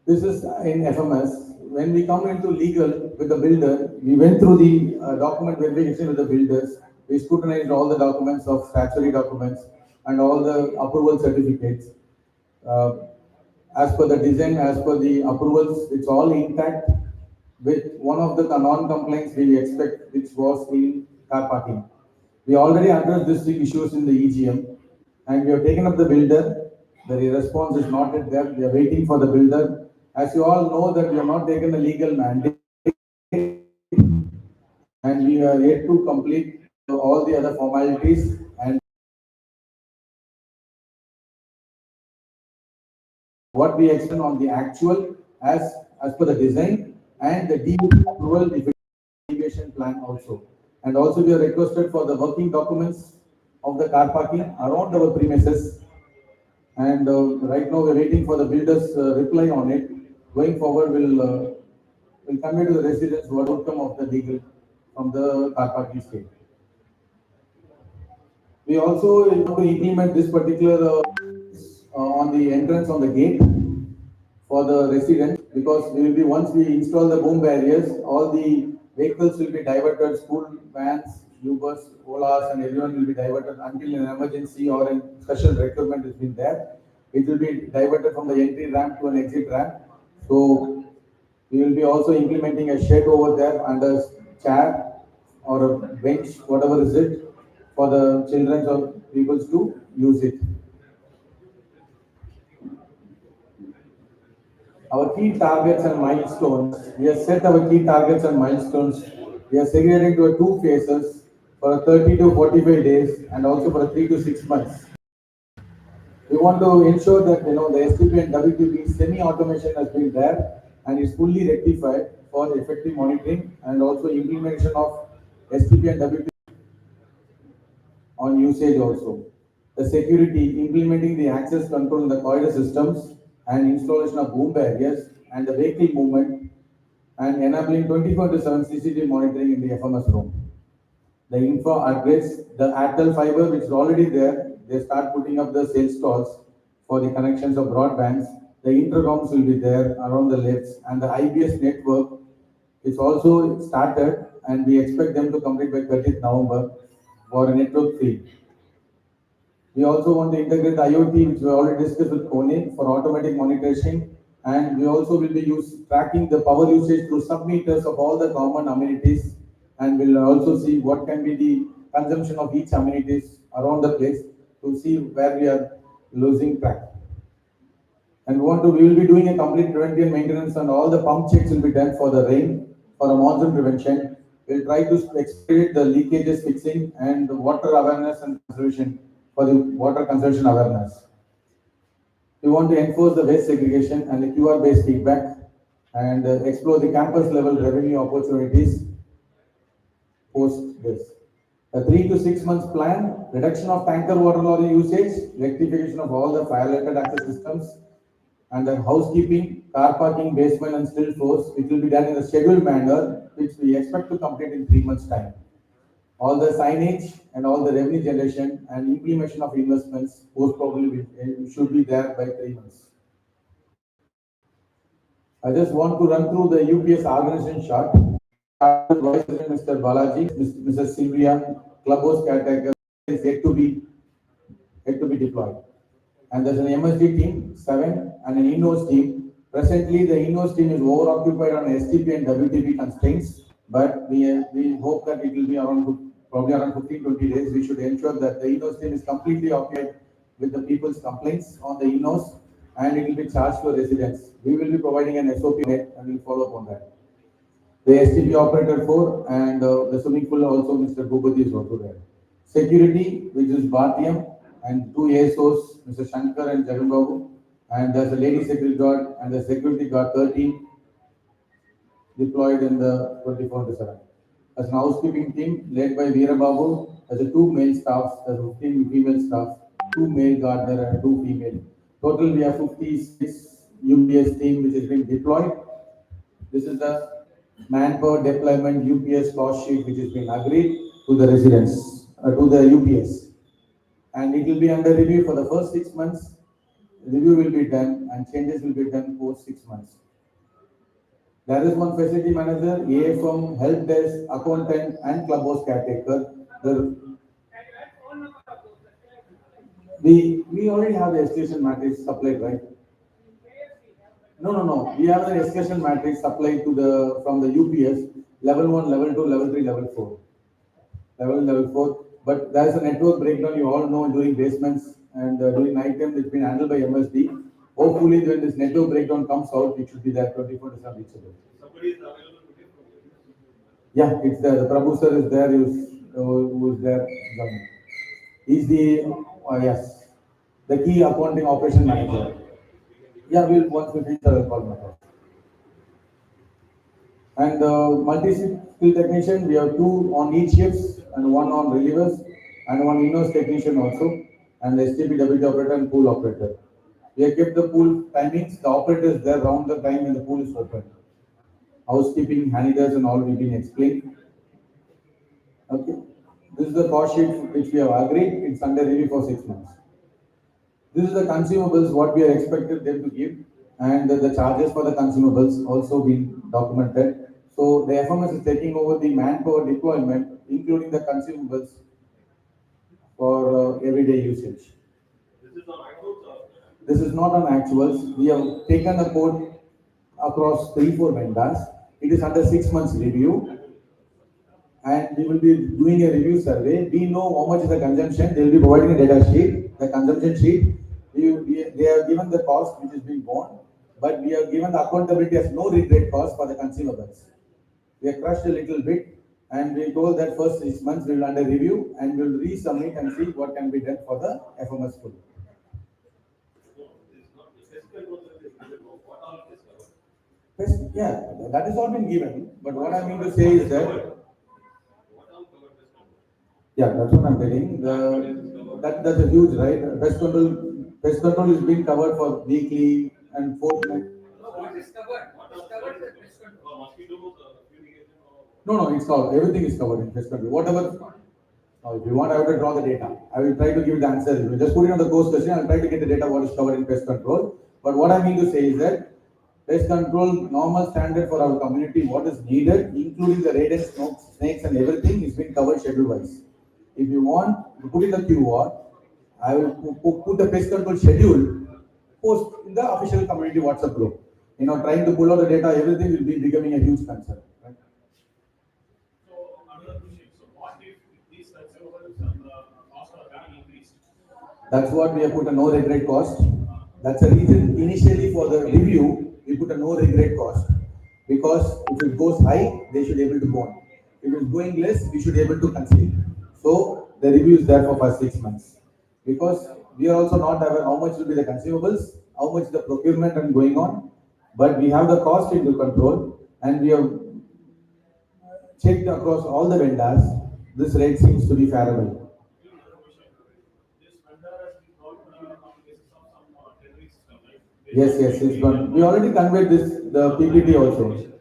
This is in FMS. When we come into legal with the builder, we went through the document verification with the builders. We scrutinized all the documents of statutory documents and all the approval certificates. As per the design, as per the approvals, it's all intact, with one of the non-compliance we expect, which was in car parking. We already addressed these issues in the EGM, and we have taken up the builder. The response is not yet there. We are waiting for the builder. As you all know that we have not taken a legal mandate, and we are yet to complete all the other formalities, and what we expect on the actual as per the design and the DB approval deviation plan also. And also we are requested for the working documents of the car parking around our premises. And right now we're waiting for the builder's reply on it. Going forward, we'll convey to the residents what outcome of the legal from the car parking state. We also want to implement this particular on the entrance on the gate for the residents, because we will be, once we install the boom barriers, all the vehicles will be diverted, school vans, Ubers, Olas, and everyone will be diverted until an emergency or a special requirement has been there. It will be diverted from the entry ramp to an exit ramp. So we will be also implementing a shed over there and a chair or a bench, whatever is it, for the children or people to use it. Our key targets and milestones. We have set our key targets and milestones. We are segregating to two phases for 30 to 45 days and also for 3 to 6 months. We want to ensure that the STP and WTP semi-automation has been there and is fully rectified for effective monitoring and also implementation of STP and WTP on usage also. The security, implementing the access control in the corridor systems and installation of boom barriers and the vehicle movement, and enabling 24/7 CCTV monitoring in the FMS room. The info upgrades, the Airtel fiber which is already there, they start putting up the sales stalls for the connections of broadbands. The intercoms will be there around the lifts, and the IBS network is also started, and we expect them to complete by 30th November for a network fee. We also want to integrate the IoT, which we already discussed with Kone, for automatic monitoring, and we also will be tracking the power usage through sub-meters of all the common amenities, and we'll also see what can be the consumption of each amenities around the place to see where we are losing track. And we will be doing a complete preventive maintenance, and all the pump checks will be done for the rain, for a monsoon prevention. We'll try to expedite the leakages fixing and the water awareness and conservation for the water conservation awareness. We want to enforce the waste segregation and the QR-based feedback, and explore the campus level revenue opportunities post this. A 3 to 6 months plan, reduction of tanker water lorry usage, rectification of all the fire-related access systems, and then housekeeping, car parking, basement and still floors. It will be done in a scheduled manner, which we expect to complete in 3 months' time. All the signage and all the revenue generation and implementation of investments most probably should be there by 3 months. I just want to run through the UPS organization chart. Vice President Mr. Balaji, Mrs. Sylvia, Clubhouse caretaker is yet to be deployed. And there's an MSD team, 7, and an in-house team. Presently, the in-house team is over-occupied on STP and WTP constraints, but we hope that it will be probably around 15-20 days. We should ensure that the in-house team is completely occupied with the people's complaints on the in-house, and it will be charged to residents. We will be providing an SOP net, and we'll follow up on that. The STP operator 4 and the swimming pool also Mr. Bhupati is also there. Security, which is Bhatyam, and 2 ASOs, Mr. Shankar and Jagan Babu, and there's a lady security guard and the security guard 13 deployed in the 24/7. As an housekeeping team led by Veera Babu, there's a 2 male staffs, there's 15 female staff, 2 male gardener and 2 female. Total we have 56 UPS team which has been deployed. This is the manpower deployment UPS cost sheet which has been agreed to the residents, to the UPS. And it will be under review for the first 6 months. Review will be done and changes will be done post 6 months. There is one facility manager, AFM, help desk, accountant, and clubhouse caretaker. We already have the escalation matrix supplied, right? No. We have the escalation matrix supplied to from the UPS level 1, level 2, level 3, level 4. Level 4. But there is a network breakdown, you all know, during basements and during night time, it's been handled by MSD. Hopefully, when this network breakdown comes out, it should be there 24/7 reachable. Somebody is available today. Yeah, it's there. The Prabhu sir is there, who's there. He's yes, the key accounting operation manager. Yeah, once we finish, I will call him. And multi-skill technician, we have 2 on each shifts and 1 on relievers and 1 in-house technician also, and the STP WT operator and pool operator. We have kept the pool timings, the operator is there round the time when the pool is open. Housekeeping, handlers and all will be explained. Okay. This is the cost sheet which we have agreed, it's under review for 6 months. This is the consumables, what we are expected them to give, and the charges for the consumables also been documented. So the FMS is taking over the manpower deployment, including the consumables for everyday usage. This is on actuals. This is not on actuals. We have taken a quote across 3-4 vendors. It is under 6 months review, and we will be doing a review survey. We know how much is the consumption. They will be providing a data sheet, the consumption sheet. They have given the cost which is being borne, but we have given the accountability as no regret cost for the consumables. We have crushed a little bit, and we told that first 6 months we will under review and we will resubmit and see what can be done for the FMS pool. Yeah, that is all been given, but what I mean to say is that, yeah, that's what I'm telling. That's a huge, right? Pest control is being covered for weekly and fortnight. No, it's covered. Everything is covered in pest control. Whatever. If you want, I will draw the data. I will try to give the answer. If you just put it on the course question, I'll try to get the data what is covered in pest control. But what I mean to say is that pest control normal standard for our community, what is needed, including the radents, snakes and everything is being covered schedule wise. If you want to put in the QR, I will put the pest control schedule post in the official community WhatsApp group. Trying to pull out the data, everything will be becoming a huge concern. Right? So another question. So what if these consumables and the cost are getting increased? That's what we have put a no regret cost. That's a reason initially for the review, we put a no regret cost. Because if it goes high, they should be able to go on. If it's going less, we should be able to concede. So the review is there for first 6 months. Because we are also not aware how much will be the consumables, how much the procurement and going on. But we have the cost into control, and we have checked across all the vendors. This rate seems to be favorable. This vendor has been brought to you on the basis of some tendering system, right? Yes, it's gone. We already conveyed the PPT also. So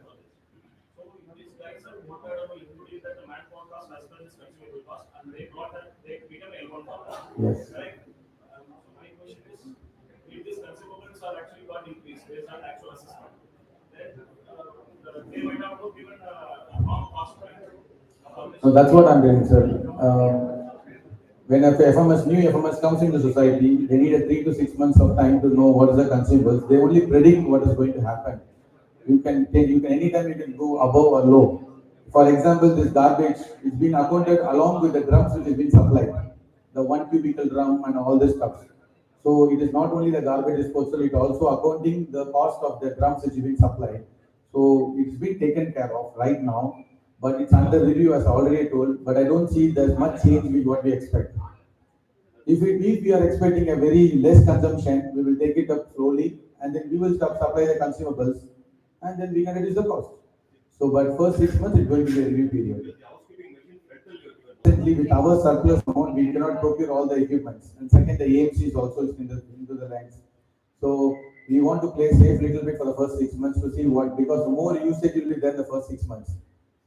these guys are quoted on including that the manpower cost as well as consumable cost, and they become L1 cost. Yes. Correct? So my question is, if these consumables are actually got increased based on actual assessment, then they might have to given a wrong So that's what I'm doing, sir. When a new FMS comes into society, they need a 3 to 6 months of time to know what is the consumables. They only predict what is going to happen. Anytime you can go above or low. For example, this garbage is being accounted along with the drums which is being supplied, the 1 cubical drum and all this stuff. So it is not only the garbage disposal, it also accounting the cost of the drums which is being supplied. So it's been taken care of right now, but it's under review as I already told, but I don't see there's much change with what we expect. If we are expecting a very less consumption, we will take it up slowly and then we will stop supply the consumables and then we can reduce the cost. So, but first 6 months it's going to be a review period. Presently, with our surplus amount, we cannot procure all the equipments. And second, the AMC is also into the ranks. So we want to play safe little bit for the first 6 months to see what, because more usage will be there in the first 6 months.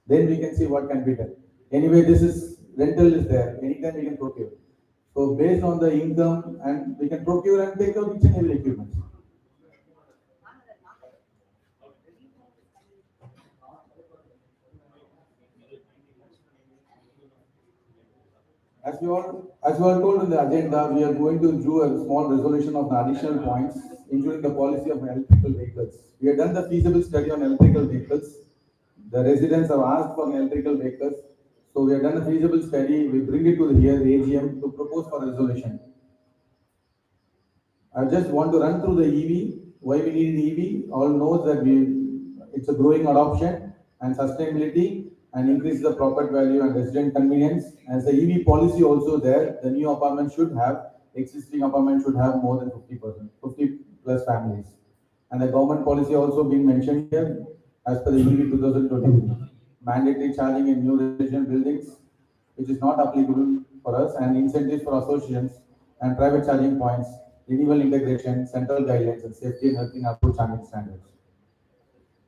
Then we can see what can be done. Anyway, this is rental is there. Anytime we can procure. So based on the income, and we can procure and take out each and every equipment. As we all told in the agenda, we are going to do a small resolution of the additional points, including the policy of electrical vehicles. We have done the feasible study on electrical vehicles. The residents have asked for electrical vehicles. So we have done a feasible study. We bring it to the here AGM to propose for resolution. I just want to run through the EV. Why we need EV? All knows that it's a growing adoption and sustainability and increase the property value and resident convenience. As the EV policy also there, the new apartment should have, existing apartment should have more than 50%, 50 plus families. And the government policy also been mentioned here as per the EV 2020. Mandatory charging in new residential buildings, which is not applicable for us, and incentives for associations and private charging points, renewable integration, central guidelines, and safety and health in approved charging standards.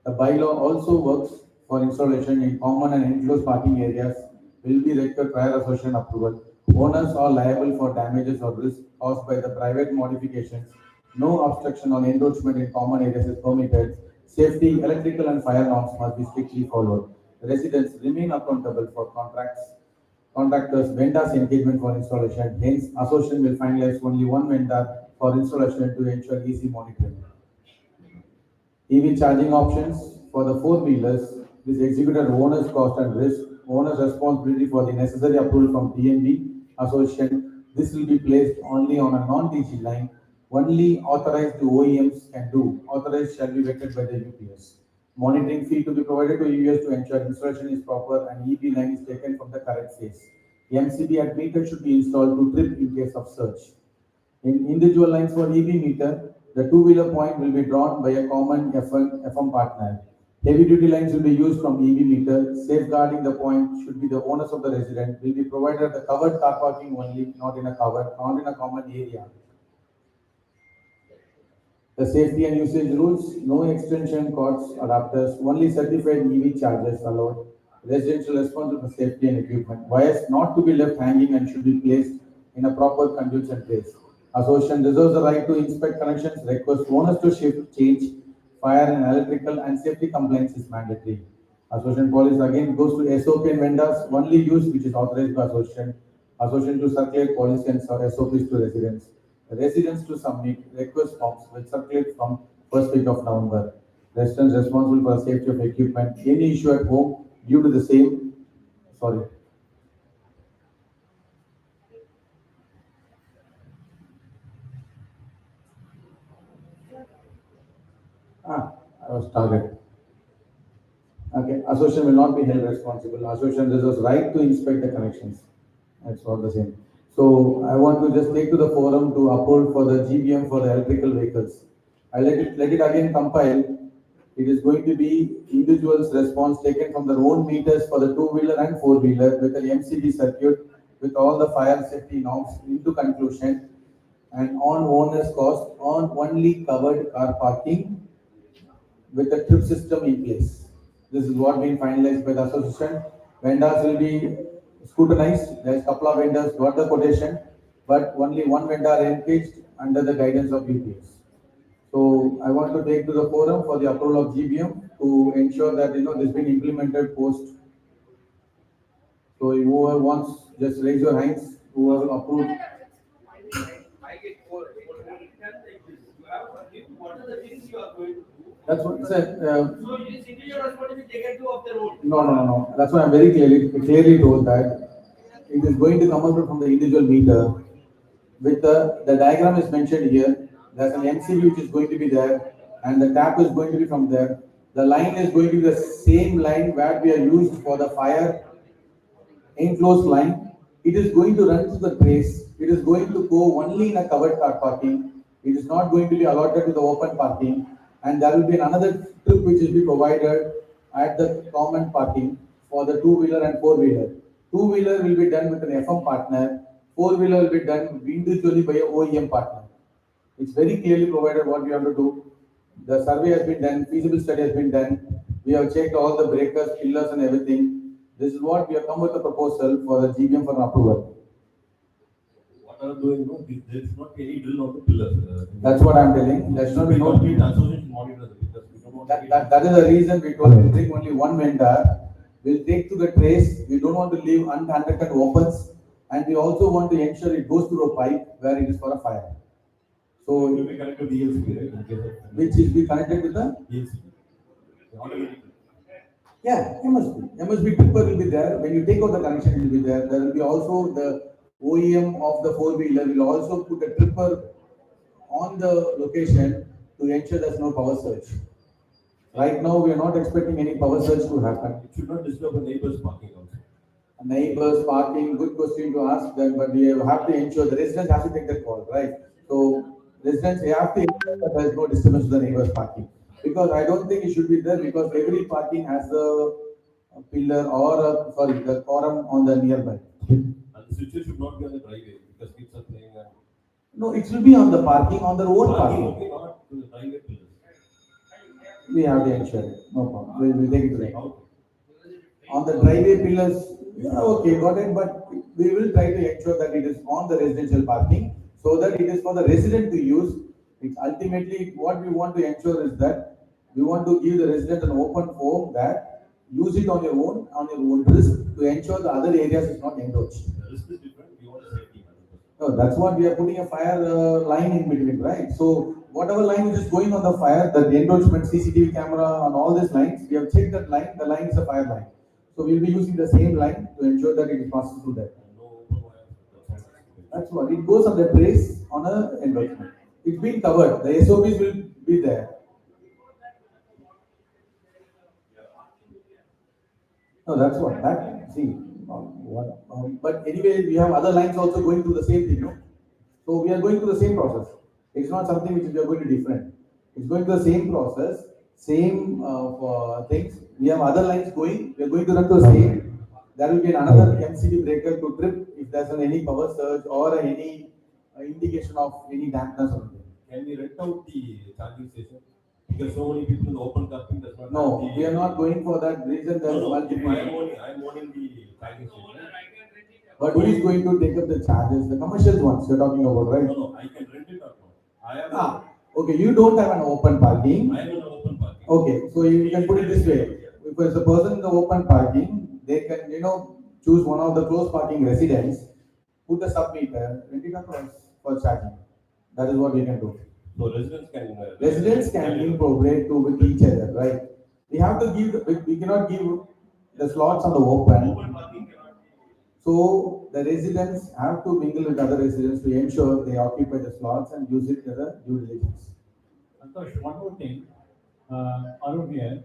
The bylaw also works for installation in common and enclosed parking areas will be required prior association approval. Owners are liable for damages or risk caused by the private modifications. No obstruction or encroachment in common areas is permitted. Safety, electrical and fire norms must be strictly followed. Residents remain accountable for contractors, vendors engagement for installation. Hence, association will finalize only one vendor for installation to ensure easy monitoring. EV charging options for the four-wheelers is executed at owner's cost and risk. Owner's responsibility for the necessary approval from DNB association. This will be placed only on a non-DG line. Only authorized OEMs can do. Authorized shall be vetted by the UPS. Monitoring fee to be provided to UPS to ensure installation is proper and EV line is taken from the correct phase. MCB at meter should be installed to trip in case of surge. In individual lines for EV meter, the two-wheeler point will be drawn by a common FM partner. Heavy-duty lines will be used from EV meter. Safeguarding the point should be the owners of the resident. Will be provided the covered car parking only, not in a common area. The safety and usage rules: no extension cords, adapters, only certified EV chargers allowed. Residential responsible for safety and equipment. Wires not to be left hanging and should be placed in a proper conduits and place. Association reserves the right to inspect connections, request owners to shift, change, fire and electrical and safety compliance is mandatory. Association policy again goes to SOP and vendors, only use which is authorized by association. Association to circulate policy and SOPs to residents. Residents to submit request forms will circulate from first week of November. Residents responsible for safety of equipment. Any issue at home due to the same, sorry. I was targeted. Okay, association will not be held responsible. Association reserves right to inspect the connections. That's all the same. So I want to just take to the forum to uphold for the GBM for the electrical vehicles. I let it again compile. It is going to be individuals' response taken from their own meters for the two-wheeler and four-wheeler with an MCB circuit with all the fire safety norms into conclusion and on owner's cost on only covered car parking with a trip system in place. This is what being finalized by the association. Vendors will be scrutinized. There's a couple of vendors got the quotation, but only one vendor engaged under the guidance of UPS. So I want to take to the forum for the approval of GBM to ensure that this been implemented post So whoever wants, just raise your hands, whoever approved. I get four. You can take this. You have to give what are the things you are going to do. That's what, sir, So this individual responsibility they can do of their own. no. That's why I'm very clearly told that it is going to come out from the individual meter. With the diagram is mentioned here. There's an MCB which is going to be there, and the tap is going to be from there. The line is going to be the same line where we are used for the fire enclosed line. It is going to run through the trace. It is going to go only in a covered car parking. It is not going to be allotted to the open parking. And there will be another trip which will be provided at the common parking for the two-wheeler and four-wheeler. Two-wheeler will be done with an FM partner. Four-wheeler will be done individually by a OEM partner. It's very clearly provided what we have to do. The survey has been done, feasible study has been done. We have checked all the breakers, pillars and everything. This is what we have come with a proposal for the GBM for approval. What are doing? No, there is not any drill on the pillars. That's what I'm telling. There should not be no. Complete association monitor because we don't want That is the reason we told we'll bring only one vendor. We'll take to the trace. We don't want to leave unhandled opens, and we also want to ensure it goes through a pipe where it is for a fire. So, it will be connected to the ELCB, right? In case of which is be connected with the ELCB. Automatically. yeah MSB tripper will be there. When you take out the connection, it will be there. There will be also the OEM of the four-wheeler will also put a tripper on the location to ensure there's no power surge. Right now, we are not expecting any power surge to happen. It should not disturb a neighbor's parking also. Neighbors parking, good question to ask them, but we have to ensure the residents have to take that call, right? So residents have to ensure that there is no disturbance to the neighbors parking. Because I don't think it should be there because every parking has a pillar or the quorum on the nearby. And the switches should not be on the driveway because kids are playing and No, it will be on the parking, on their own parking. okay, not to the driveway pillars. We have to ensure it, no problem. We'll take it today. Okay. On the driveway pillars, yeah, okay, got it, but we will try to ensure that it is on the residential parking so that it is for the resident to use. It's ultimately what we want to ensure is that we want to give the resident an open forum that use it on your own risk to ensure the other areas is not encroached. The risk is different. We want safety. No, that's what we are putting a fire line in between, right? So whatever line which is going on the fire, the encroachment, CCTV camera on all these lines, we have checked that line, the line is a fire line. So we'll be using the same line to ensure that it is passes through that. No open wire. That's what, it goes on the trace on a encroachment. It's been covered, the SOPs will be there. No, that's what, but anyway, we have other lines also going through the same thing, no? So we are going through the same process. It's not something which we are going to different. It's going through the same process, same things. We have other lines going, we are going to run the same. There will be another MCB breaker to trip if there's any power surge or any indication of any dampness or something. Can we rent out the charging station? Because so many people in the open parking does not. No, we are not going for that reason. There's multiple. I am owning the charging station. But who is going to take up the charges? The commercial ones you're talking about, right? No, I can rent it or not. I have. Okay, you don't have an open parking. I am in an open parking. Okay, so you can put it this way. If there's a person in the open parking, they can, choose one of the closed parking residents, put a sub-meter, rent it across for charging. That is what we can do. So Residents can incorporate with each other, right? We have to we cannot give the slots on the open. So the residents have to mingle with other residents to ensure they occupy the slots and use it as a due diligence. Santhosh, one more thing, Arun here.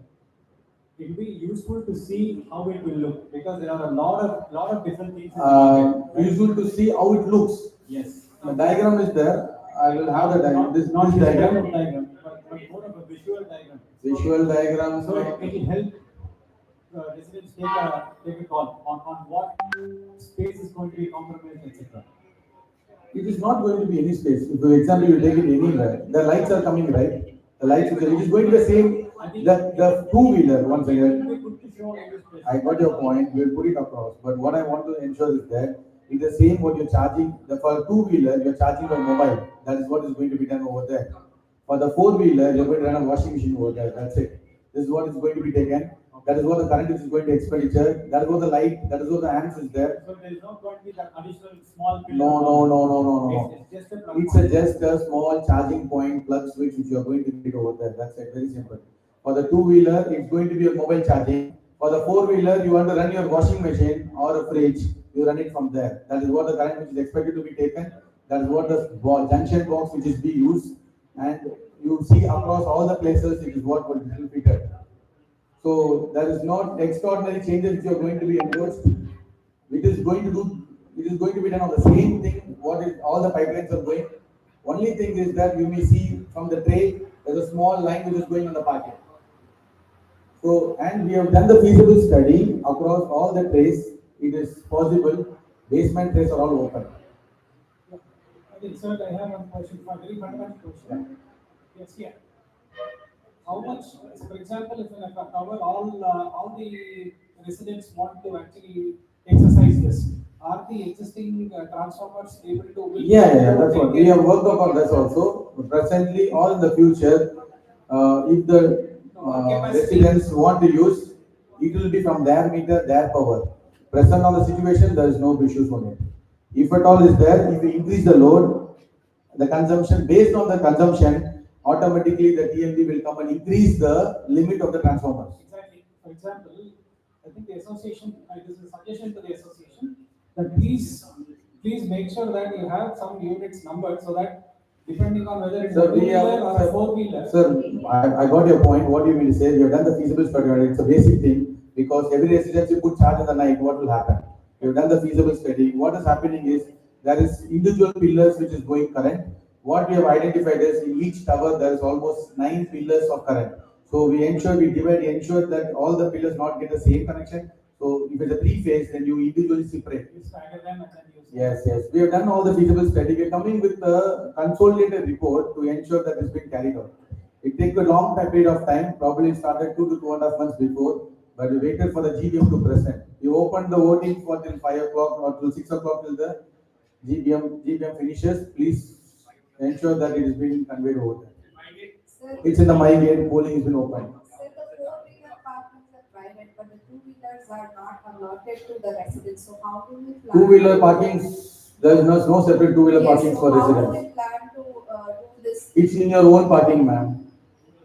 It will be useful to see how it will look because there are a lot of different things. In the market, right? Useful to see how it looks. Yes. The diagram is there. I will have the diagram. This diagram, diagram. but more of a visual diagram. Visual diagram. So it will help residents take a call on what space is going to be compromised, etc. It is not going to be any space. If, for example, you take it anywhere, the lights are coming, right? The lights, it is going to be the same. The two-wheeler, once again. I got your point. We will put it across. But what I want to ensure is that it's the same what you're charging. For a two-wheeler, you're charging by mobile. That is what is going to be done over there. For the four-wheeler, you're going to run a washing machine over there. That's it. This is what is going to be taken. That is what the current is going to expenditure. That is what the light. That is what the amps is there. So there is not going to be that additional small pillar. No. It's just a plug It's point. just a small charging point plug switch which you are going to get over there. That's it. Very simple. For the two-wheeler, it's going to be a mobile charging. For the four-wheeler, you want to run your washing machine or a fridge, you run it from there. That is what the current which is expected to be taken. That is what the junction box which is being used, and you see across all the places it is what will be fitted. So there is not extraordinary changes which you are going to be endorsed. It is going to do. It is going to be done on the same thing. What is all the pipelines are going. Only thing is that you may see from the tray there's a small line which is going on the parking. So, and we have done the feasible study across all the trays. It is possible. Basement trays are all open. Okay, sir, I have one question, for very fundamental question. Yes, yeah. How much, for example, if in a tower, all the residents want to actually exercise this, are the existing transformers able to? Yeah, that's what we have worked upon this also. Presently or in the future, if the residents want to use, it will be from their meter, their power. Present on the situation, there is no issues on it. If at all is there, if we increase the load, the consumption, based on the consumption, automatically the TMD will come and increase the limit of the transformers. Exactly. For example, I think the association, this is a suggestion to the association, that please make sure that you have some units numbered so that depending on whether it's a Sir, we have, two-wheeler or a four-wheeler. sir, I got your point. What do you mean to say? We have done the feasible study. It's a basic thing because every residence you put charge in the night, what will happen? We have done the feasible study. What is happening is there is individual pillars which is going current. What we have identified is in each tower there is almost 9 pillars of current. So we ensure that all the pillars not get the same connection. So if it's a three-phase, then you individually separate. You stagger them and then use them. Yes. We have done all the feasible study. We are coming with a consolidated report to ensure that it's been carried out. It takes a long period of time, probably started 2 to 2.5 months before, but we waited for the GBM to present. We opened the voting for till 5 o'clock or till 6 o'clock till the GBM finishes. Please ensure that it is being conveyed over there. It's in the my gate, polling has been opened. Sir, the four-wheeler parkings are private, but the two-wheelers are not allotted to the residents, so how do we plan? Two-wheeler parkings, there is no separate two-wheeler parkings for How do residents. we plan to do this? It's in your own parking, ma'am.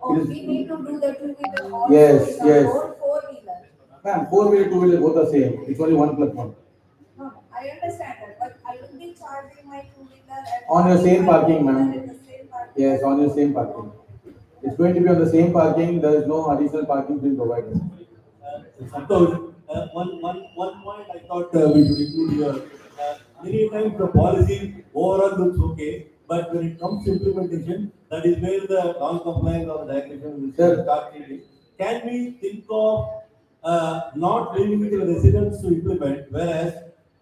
Oh, It is- we need to do the two-wheeler also Yes, in yes. our own four-wheeler. Ma'am, four-wheeler, two-wheeler both are same. It's only one platform. No, I understand that, but I will be charging my two-wheeler and. On your same my parking, four-wheeler ma'am. in the same parking. Yes, on your same parking. It's going to be on the same parking. There is no additional parking being provided. Santhosh, one point I thought we should include here. Many times the policy overall looks okay, but when it comes to implementation, that is where the non-compliance or the direction will Sir. start changing. Can we think of not leaving it to the residents to implement, whereas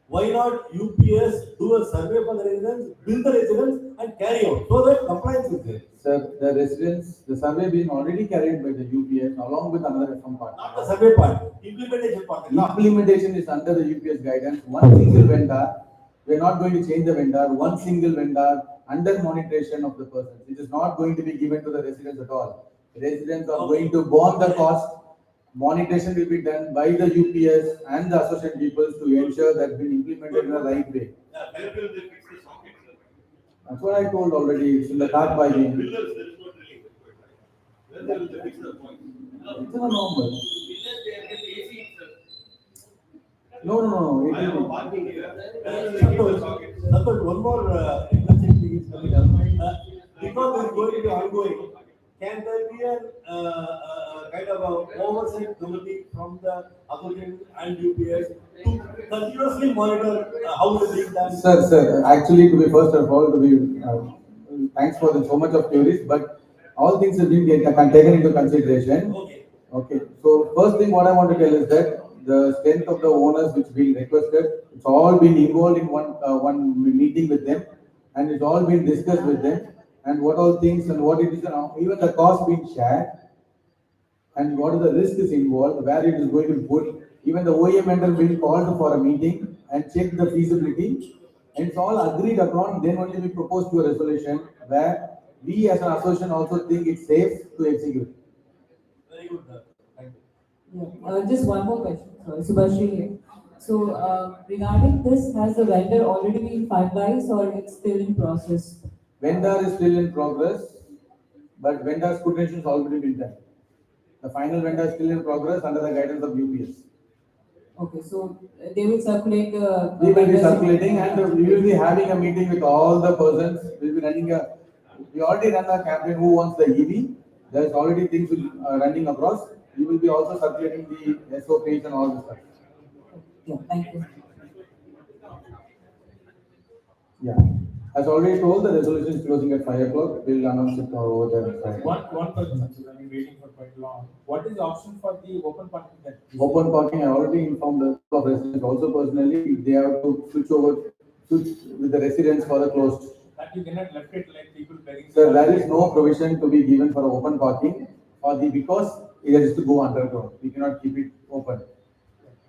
why not UPS do a survey for the residents, bill the residents and carry out, so that compliance is there? Sir, the survey being already carried by the UPS along with another FM partner. Not the survey part, implementation part. Implementation is under the UPS guidance. One single vendor, we are not going to change the vendor. One single vendor under monitoration of the person. It is not going to be given to the residents at all. Residents are going to bear the cost. Monitoration will be done by the UPS and the associate people to ensure that it's been implemented in the right way. Where will they fix the socket, sir? That's what I told already. It's in the card by the. Pillars, there is no drilling. Where will they fix the point? It's a normal. Pillars, they have AC itself. No. I It have a will be. parking here. Santhosh, one more interesting thing is coming up. Because it's going to be ongoing, can there be a kind of a oversight committee from the association and UPS to continuously monitor how it is being done? Sir, actually, to be first of all, thanks for so much of queries, but all things have been taken into consideration. Okay. So first thing what I want to tell is that the strength of the owners which being requested, it's all been involved in one meeting with them, and it's all been discussed with them, and what all things and what it is, even the cost being shared, and what are the risks is involved, where it is going to be put. Even the OEM vendor will be called for a meeting and check the feasibility, and it's all agreed upon. Then only we propose to a resolution where we as an association also think it's safe to execute. Very good. Thank you. Just one more question. Sorry, Subhashri here. So, regarding this, has the vendor already been finalized or it's still in process? Vendor is still in progress, but vendor's quotation has already been done. The final vendor is still in progress under the guidance of UPS. Okay, so they will circulate the. We will be vendors in- circulating and we will be having a meeting with all the persons. We will be running we already run a campaign who wants the EV. There's already things running across. We will be also circulating the SOPs and all this stuff. Yeah, thank you. Yeah. As already told, the resolution is closing at 5 o'clock. We'll announce it over there at 5. One question, I've been waiting for quite long. What is the option for the open parking that? Open parking, I already informed the of residents also personally, they have to switch with the residents for the closed. That you cannot left it like people begging. Sir, there is no provision to be given for open parking because it is to go underground. We cannot keep it open.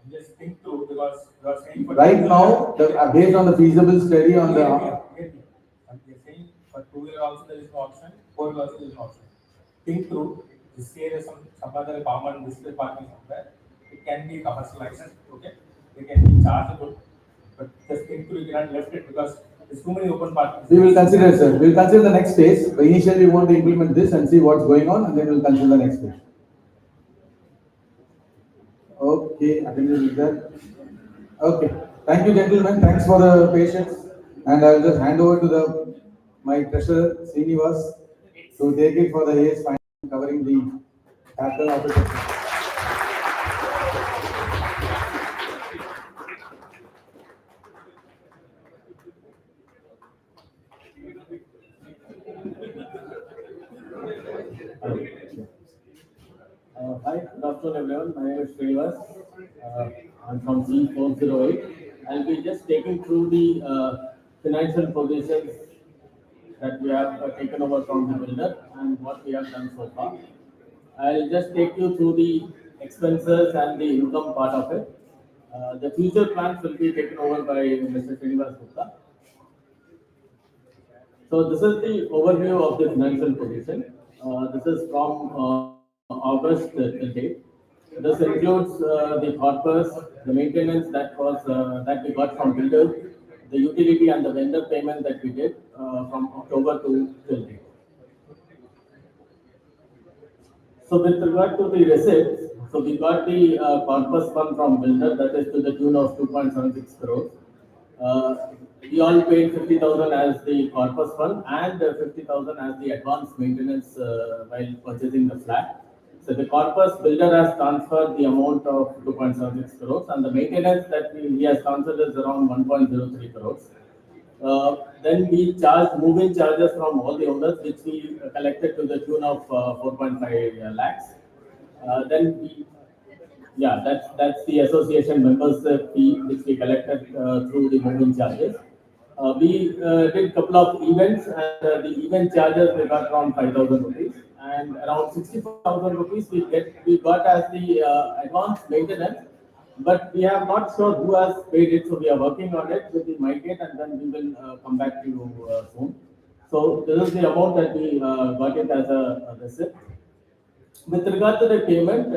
Just think through because you are saying. Right now, based on the feasible study on the. I'm saying for two-wheeler also there is no option, four-wheeler also there is no option. Think through, this here is some other common display parking somewhere. It can be commercialized, okay? They can be chargeable, but just think through, you cannot left it because there's too many open parking. We will consider, sir. We will consider the next phase. But initially, we want to implement this and see what's going on, and then we'll consider the next phase. Okay, attended with that. Okay, thank you, gentlemen. Thanks for the patience, and I'll just hand over to my treasurer, Srinivas, to take it for the AS final covering the capital officer. Hi, good afternoon everyone. My name is Srinivas. I'm from C408. I'll be just taking through the financial positions that we have taken over from the builder and what we have done so far. I'll just take you through the expenses and the income part of it. The future plans will be taken over by Mr. Srinivas Gupta. So this is the overview of the financial position. This is from August till date. This includes the corpus, the maintenance that we got from builders, the utility and the vendor payment that we did from October to till date. So with regard to the receipts, so we got the corpus fund from builder that is to the tune of 2.76 crores. We all paid 50,000 as the corpus fund and 50,000 as the advance maintenance while purchasing the flat. So the corpus builder has transferred the amount of 2.76 crores and the maintenance that he has transferred is around 1.03 crores. Then we charged moving charges from all the owners, which we collected to the tune of 4.5 lakhs. That's the association membership fee which we collected through the moving charges. We did couple of events and the event charges we got around 5,000 rupees and around 64,000 rupees we got as the advance maintenance, but we have not sure who has paid it, so we are working on it with the MyGate and then we will come back to you soon. So this is the amount that we got it as a receipt. With regard to the payment,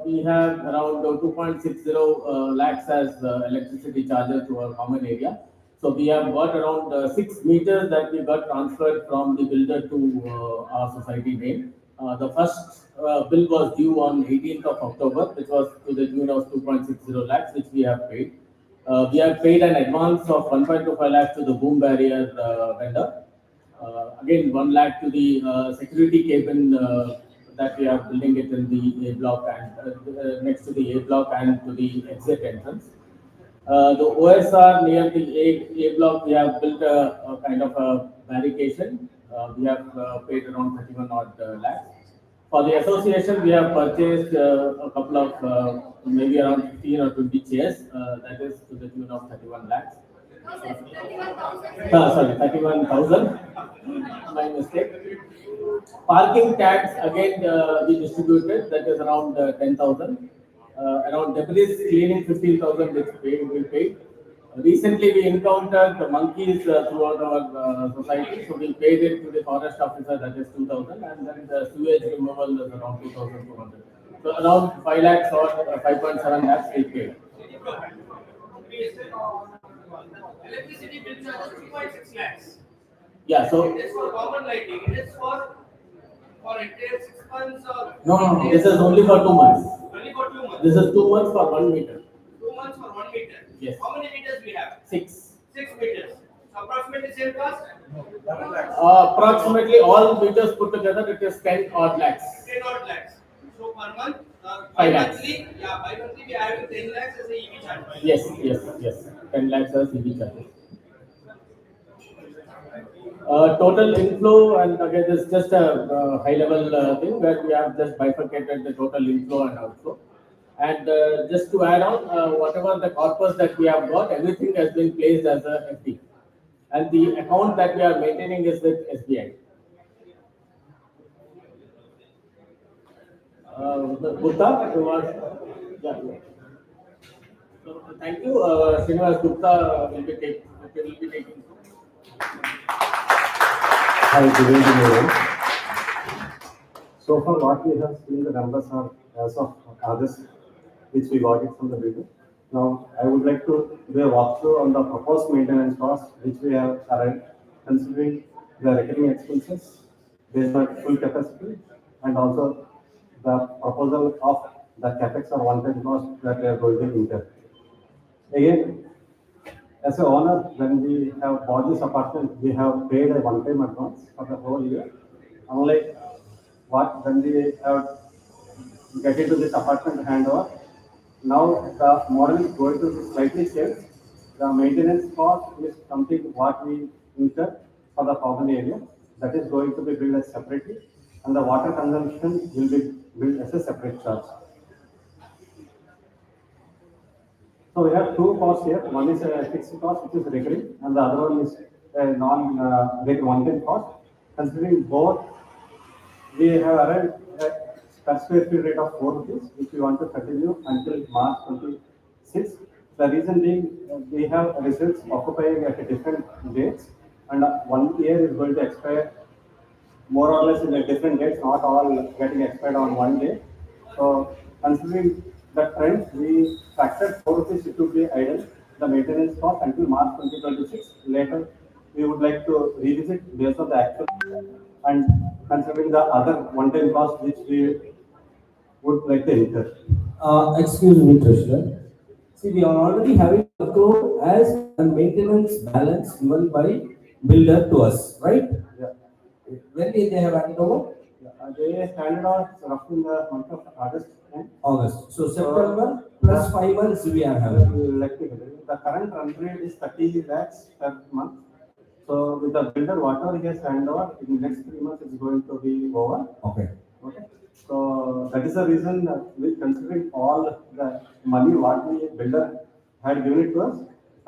we have around 2.60 lakhs as electricity charges to our common area. So we have got around 6 meters that we got transferred from the builder to our society name. The first bill was due on 18th of October, which was to the tune of 2.60 lakhs, which we have paid. We have paid an advance of 1.25 lakhs to the boom barrier vendor. Again, 1 lakh to the security cabin that we are building it in the A block and next to the A block and to the exit entrance. The OSR near the A block, we have built a kind of a barricade. We have paid around 31 odd lakhs. For the association, we have purchased a couple of maybe around 15 or 20 chairs. That is to the tune of 31 lakhs. Sorry, 31,000. My mistake. Parking tax again we distributed, that is around 10,000. Around debris cleaning 15,000 which we paid. Recently we encountered the monkeys throughout our society, so we paid it to the forest officer, that is 2,000, and then the sewage removal is around 2,200. So around 5 lakhs or 5.7 lakhs we paid. Electricity bill charges 2.6 lakhs. Yeah, so It is for common lighting. It is for entire 6 months or no, this is only for 2 months. only for 2 months. This is 2 months for 1 meter. 2 months for 1 meter. Yes. How many meters we have? 6. 6 meters. So approximately same cost? Approximately all meters put together it is 10 odd lakhs. 10 odd lakhs. So per month, 5 lakhs. bi-monthly, yeah, bi-monthly we are having 10 lakhs as a EV charge. Yes. 10 lakhs as EV charges. Total inflow, and again, this is just a high level thing where we have just bifurcated the total inflow and outflow. And just to add on, whatever the corpus that we have got, everything has been placed as a FD. And the account that we are maintaining is with SBI. Gupta, you want? Yeah. So, thank you. Srinivas Gupta will be taking. Hi, good evening, everyone. So far, what we have seen, the numbers are as of August, which we got it from the builder. Now, I would like to do a walkthrough on the proposed maintenance cost, which we have arrived, considering the recurring expenses based on full capacity, and also the proposal of the capex or one-time cost that we are going to incur. Again, as a owner, when we have bought this apartment, we have paid a one-time advance for the whole year. Unlike when we have get into this apartment handover, now the model is going to be slightly changed. The maintenance cost is something what we incur for the common area, that is going to be billed as separately, and the water consumption will be billed as a separate charge. So we have two costs here. One is a fixed cost, which is recurring, and the other one is a non-recurring one-time cost. Considering both, we have arrived at per square feet rate of 4 rupees, which we want to continue until March 26. The reason being, we have residents occupying at different dates, and 1 year is going to expire more or less in a different dates, not all getting expired on one day. So, considering the trend, we factored 4 rupees it would be idle, the maintenance cost until March 2026. Later, we would like to revisit based on the actual and considering the other one-time cost which we would like to incur. Excuse me, Treasurer. See, we are already having accrued as a maintenance balance given by builder to us, right? Yeah. When did they have handed over? They handed out roughly in the month of August. August. So September plus 5 months we are having. The current run rate is 30 lakhs per month. So with the builder, whatever he has handed over, in the next 3 months it's going to be over. Okay. So that is the reason we considering all the money what the builder had given it to us,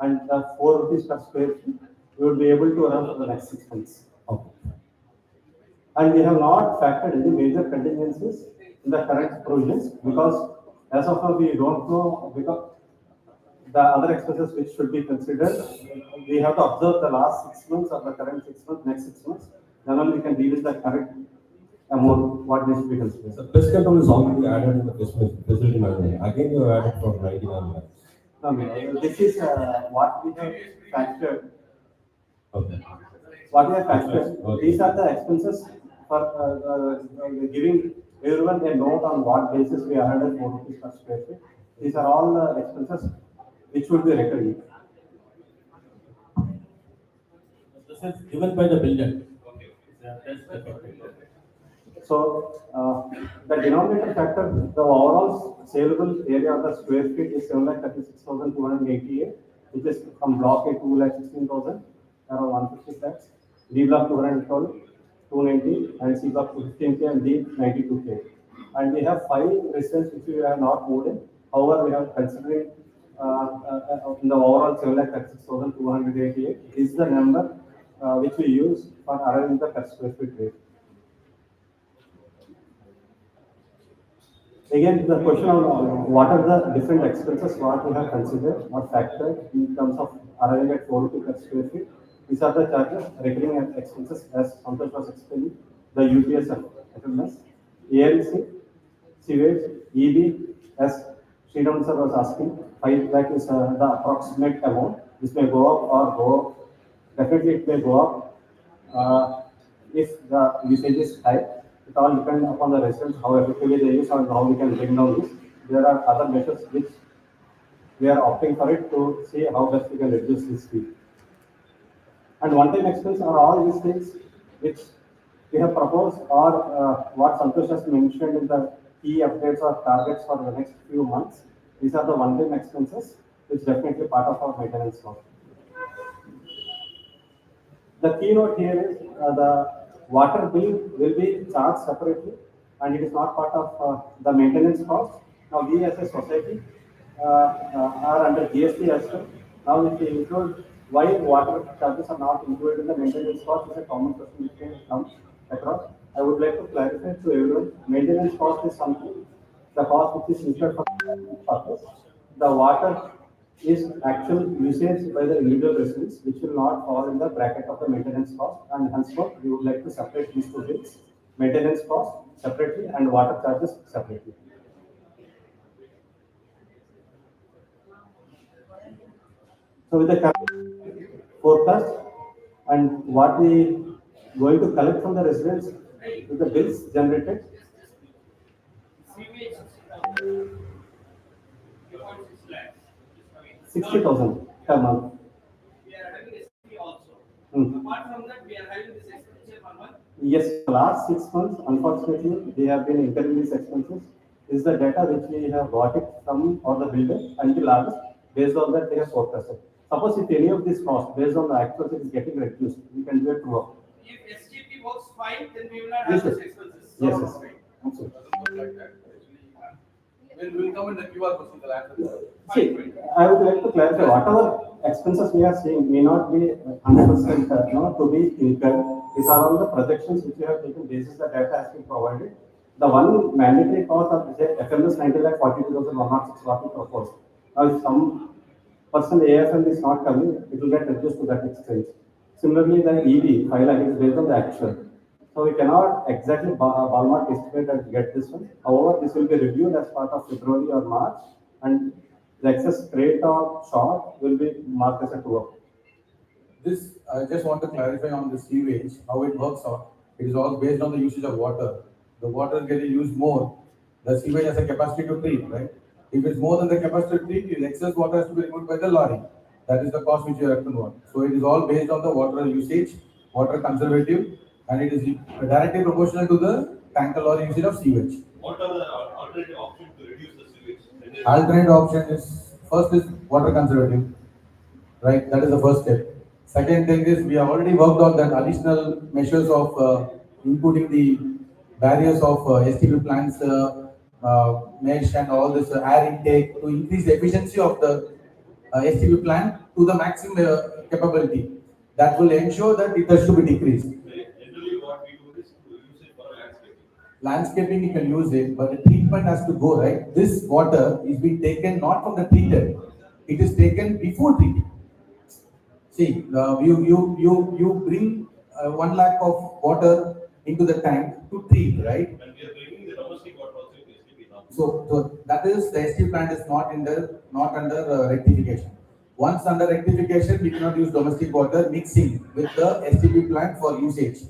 and the 4 rupees per square feet, we would be able to run for the next 6 months. Okay. And we have not factored any major contingencies in the current provisions, because as of now we don't know, because the other expenses which should be considered, we have to observe the last 6 months or the current 6 months, next 6 months, then only we can deal with the current amount what needs to be considered. So pest control is already added in the facility management. Again, you have added for 99 lakhs. No, this is what we have factored. Okay. What we have factored. Okay. These are the expenses for giving everyone a note on what basis we are added 4 rupees per square feet. These are all expenses which would be recurring. This is given by the builder. So the denominator factor, the overall saleable area of the square feet is 7,36,288, which is from block A 2,16,000, around 150 lakhs, D block 212, 290, and C block 15K and D 92K. And we have 5 residents which we have not moved in. However, we have considering in the overall 7,36,288 is the number which we use for arriving the per square feet rate. Again, the question of what are the different expenses what we have considered or factored in terms of arriving at 4 rupees per square feet. These are the charges, recurring expenses as Santhosh was explaining, the UPS FMS, ALC, sewage, EB, as Srinivas sir was asking, 5 lakh is the approximate amount. This may go up or go, definitely it may go up. If the usage is high, it all depends upon the residents, how effectively they use and how we can bring down this. There are other measures which we are opting for it to see how best we can reduce this fee. And one-time expense are all these things which we have proposed or what Santhosh has mentioned in the key updates or targets for the next few months. These are the one-time expenses which definitely part of our maintenance cost. The keynote here is the water bill will be charged separately and it is not part of the maintenance cost. Now we as a society are under GST as well. Now if we include why water charges are not included in the maintenance cost is a common question which can come across. I would like to clarify to everyone, maintenance cost is something, the cost which is incurred for purpose. The water is actual usage by the individual residents, which will not fall in the bracket of the maintenance cost, and henceforth we would like to separate these two bills, maintenance cost separately and water charges separately. So with the current forecast and what we going to collect from the residents with the bills generated, 60,000 per month. We are having ST also. Hmm. Apart from that, we are having this expenditure per month. Yes, the last 6 months, unfortunately, they have been incurring these expenses. This is the data which we have got it from or the builder until August. Based on that, they have forecasted. Suppose if any of these costs, based on the actual is getting reduced, we can do a true up. If STP works fine, then we will not Yes, have yes. these expenses. Yes, yes. Absolutely. We'll come in the QR question. See, I would like to clarify, whatever expenses we are seeing may not be 100% to be incurred. These are all the projections which we have taken basis the data has been provided. The one mandatory cost of say FMS 90,42,106 what we proposed. Now if some person AFM is not coming, it will get reduced to that extent. Similarly, the EV 5 lakh is based on the actual. So we cannot exactly ballpark estimate and get this one. However, this will be reviewed as part of February or March, and the excess rate or short will be marked as a true up. This, I just want to clarify on the sewage, how it works out. It is all based on the usage of water. The water is getting used more. The sewage has a capacity to treat, right? If it's more than the capacity to treat, the excess water has to be removed by the lorry. That is the cost which you have to know. So it is all based on the water usage, water conservative, and it is directly proportional to the tanker lorry usage of sewage. What are the alternative options to reduce the sewage? Alternate option is, first is water conservative, right? That is the first step. Second thing is we have already worked on that additional measures of inputting the barriers of STP plants, mesh and all this air intake to increase the efficiency of the STP plant to the maximum capability. That will ensure that it has to be decreased. Generally, what we do is to use it for landscaping. Landscaping you can use it, but the treatment has to go right. This water is being taken not from the treated, it is taken before treating. See, you bring 1 lakh of water into the tank to treat, right? And we are bringing the domestic water also to STP now. So that is the ST plant is not under rectification. Once under rectification, we cannot use domestic water mixing with the STP plant for usage.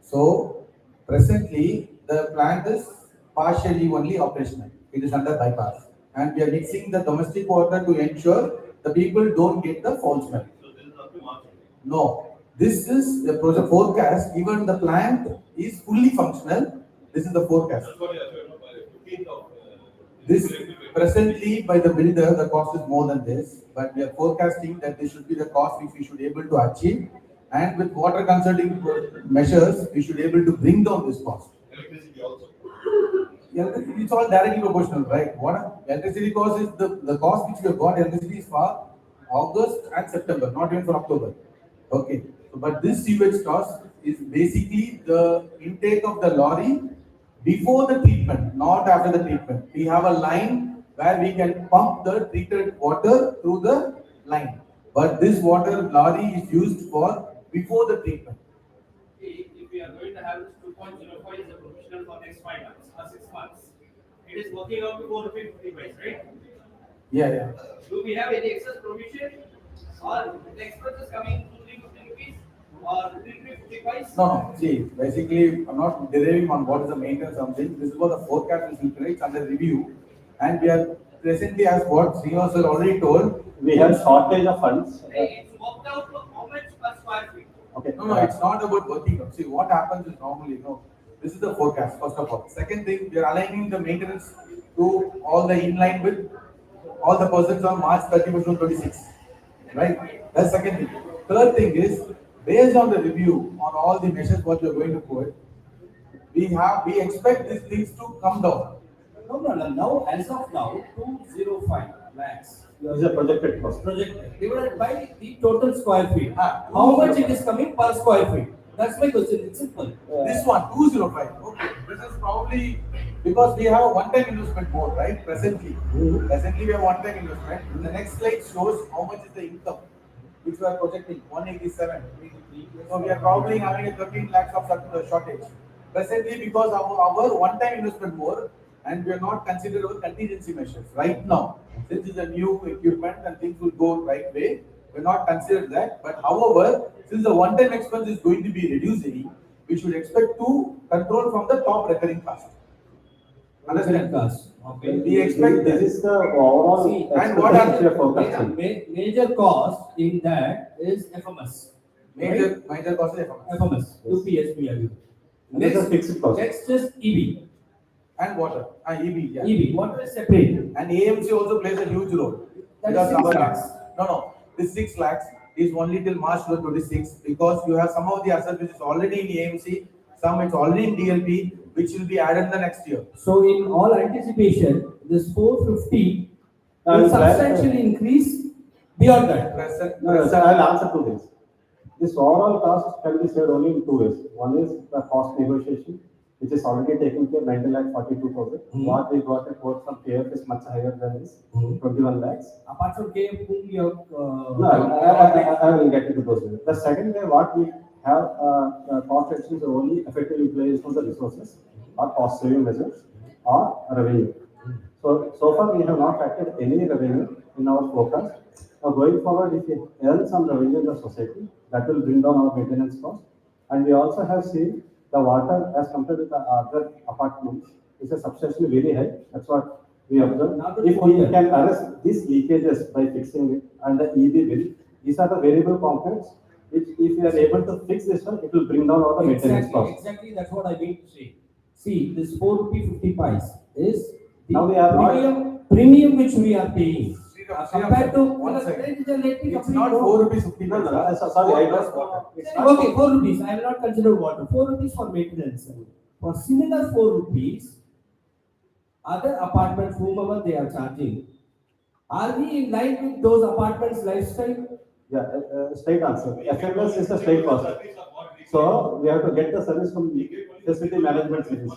So presently the plant is partially only operational. It is under bypass, and we are mixing the domestic water to ensure the people don't get the foul smell. So this is up to March. No, this is the project forecast. Even the plant is fully functional. This is the forecast. That's what you have to know by the 15th of This presently by the builder, the cost is more than this, but we are forecasting that this should be the cost which we should be able to achieve. And with water conserving measures, we should be able to bring down this cost. Electricity also. Yeah, it's all directly proportional, right? What electricity cost is the cost which we have got electricity is for August and September, not even for October. Okay, so, but this sewage cost is basically the intake of the lorry before the treatment, not after the treatment. We have a line where we can pump the treated water through the line, but this water lorry is used for before the treatment. If we are going to have this 2.05 as a professional for next 5 months or 6 months, we is working out to 4 rupees 50 paise, right? Yeah. Do we have any excess provision or the expenses coming to 350 rupees or 350 paise? No. See, basically, I'm not deriving on what is the maintenance something. This is what the forecast is creates under review, and we are presently, as what Srinivas sir already told, we have shortage of funds. It's worked out to how much per square feet? Okay. No, it's not about working out. See, what happens is normally, this is the forecast, first of all. Second thing, we are aligning the maintenance to all the in line with all the persons on March 31st, 2026. Right? That's second thing. Third thing is, based on the review on all the measures what we are going to put, we expect these things to come down. No. Now, as of now, 205 lakhs. Is a projected cost. Projected divided by the total square feet. How much it is coming per square feet? That's my question. It's simple. This one, 205. Okay. This is probably because we have a one-time investment more, right? Presently. Presently, we have one-time investment. The next slide shows how much is the income, which we are projecting 187. So we are probably having a 13 lakhs of shortage. Presently, because of our one-time investment more, and we are not considering our contingency measures right now. Since it's a new equipment and things will go right way, we're not considered that. But however, since the one-time expense is going to be reducing, we should expect to control from the top recurring cost. Understand? Okay. We expect this is the overall and what are expenditure forecasting. Major cost in that is FMS. major cost is FMS. 2 PSP. And this is fixed cost. Next is EB. And water. EB. Yeah. EB. Water is separate. And AMC also plays a huge role. That Because is 6 our- lakhs. No. This 6 lakhs is only till March 2026 because you have some of the assets which is already in AMC, some it's already in DLP, which will be added the next year. So in all anticipation, this 450 will substantially increase beyond that. No, sir, I'll answer to this. This overall cost can be said only in two ways. One is the cost negotiation, which is already taken care 19,42,000. What we got a quote from KF is much higher than this, 21 lakhs. Apart from KF, whom you have. No, I will get into those. The second way, what we have cost reductions are only effective utilization of the resources or cost saving measures or revenue. So far we have not factored any revenue in our forecast. Now going forward, if we earn some revenue in the society, that will bring down our maintenance cost. And we also have seen the water as compared to the other apartments is a substantially very high. That's what we observe. If we can arrest these leakages by fixing it and the EB bill, these are the variable components which if we are able to fix this one, it will bring down all the maintenance costs. Exactly, that's what I mean to say. See, this 4 rupee 50 paise is the Now we are premium which we are paying. Compared to It's not 4 rupees 50. No, sorry, I lost water. Okay, 4 rupees. I will not consider water. 4 rupees for maintenance. For similar 4 rupees, other apartments, whomever they are charging, are we in line with those apartments' lifestyle? Yeah, straight answer. FMS is the straight cost. So we have to get the service from the facility management service.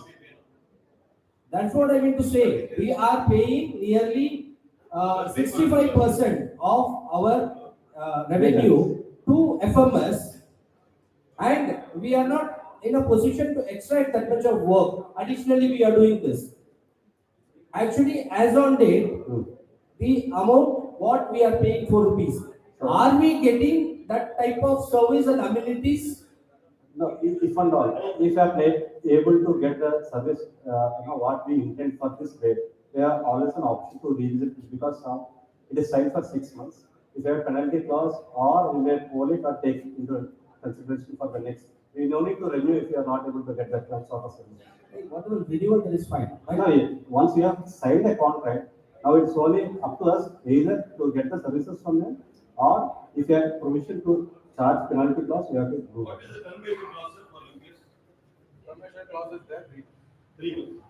That's what I mean to say. We are paying nearly 65% of our revenue to FMS, and we are not in a position to extract that much of work. Additionally, we are doing this. Actually, as on date, the amount what we are paying 4 rupees, are we getting that type of service and amenities? No, if and all, if you are able to get the service, what we intend for this rate, there are always an option to revisit it because it is signed for 6 months. If you have penalty clause or we may hold it or take it into consideration for the next, we no need to renew if you are not able to get that sort of service. Whatever renewal, that is fine. No, once you have signed a contract, now it's only up to us either to get the services from them or if you have permission to charge penalty clause, you have to do What is the termination clause for UPS? Termination clause is there. 3 months.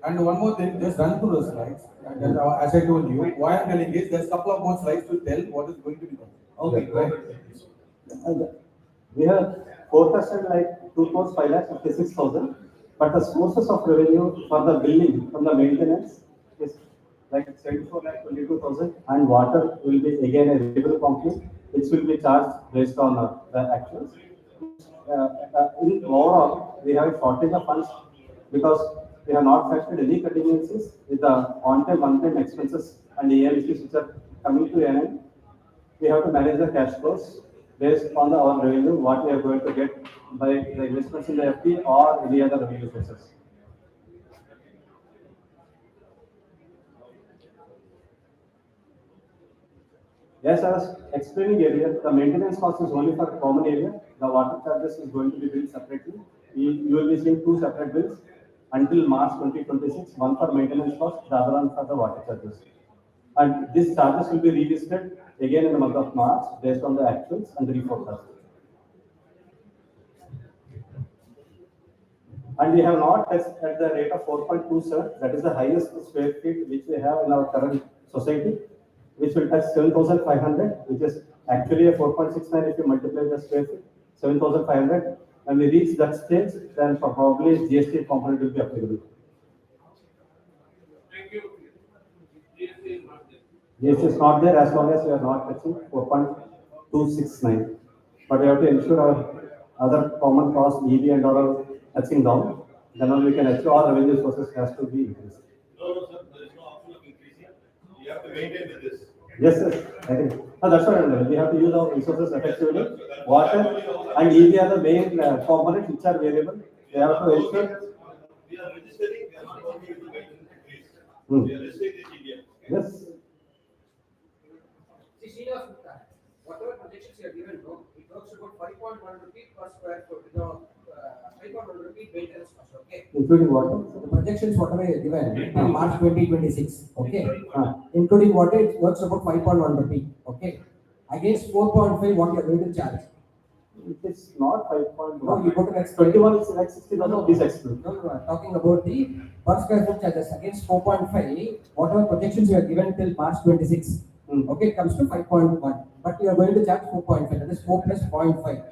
And one more thing, just run through the slides. And as I told you, why I'm telling is there's a couple of more slides to tell what is going to be done. Okay, right. We have forecasted like 2.5 lakhs, 56,000, but the sources of revenue for the billing from the maintenance is like 74 lakh 22,000, and water will be again a variable component which will be charged based on the actuals. In overall, we have a shortage of funds because we have not factored any contingencies with the on-time, one-time expenses and AMCs which are coming to an end. We have to manage the cash flows based on our revenue, what we are going to get by the investments in the FP or any other revenue sources. Yes, I was explaining earlier, the maintenance cost is only for common area. The water charges is going to be billed separately. You will be seeing two separate bills until March 2026, one for maintenance cost, the other one for the water charges. And these charges will be revisited again in the month of March based on the actuals and the reforecast. And we have not tested at the rate of 4.27, that is the highest square feet which we have in our current society, which will touch 7,500, which is actually a 4.69 if you multiply the square feet, 7,500. When we reach that stage, then probably GST component will be applicable. Thank you. GST is not there as long as we are not touching 4.269. But we have to ensure our other common costs, EV and all are touching down. Then only we can achieve our revenue sources has to be increased. No, sir, there is no option of increasing. You have to maintain with this. Yes, sir. I think. No, that's what I'm doing. We have to use our resources effectively. Water and EV are the main components which are variable. We have to ensure. We are registering, we are not working with the maintenance increase. Hmm. We are registering the GBM. Yes. See, Srinivas, whatever projections you have given, no, it works about 5.1 rupee per square foot, 5.1 rupee maintenance cost, okay? Including water. The projections, whatever you have given, March 2026, okay? Including water, it works about 5.1 rupee, okay? Against 4.5, what you are going to charge? It is not 5.1. No, you go to next 21 is like 60,000 rupees exclude. No, I'm talking about the per square foot charges against 4.5, whatever projections you have given till March 26. Okay, it comes to 5.1, but you are going to charge 4.5, that is 4 plus 0.5.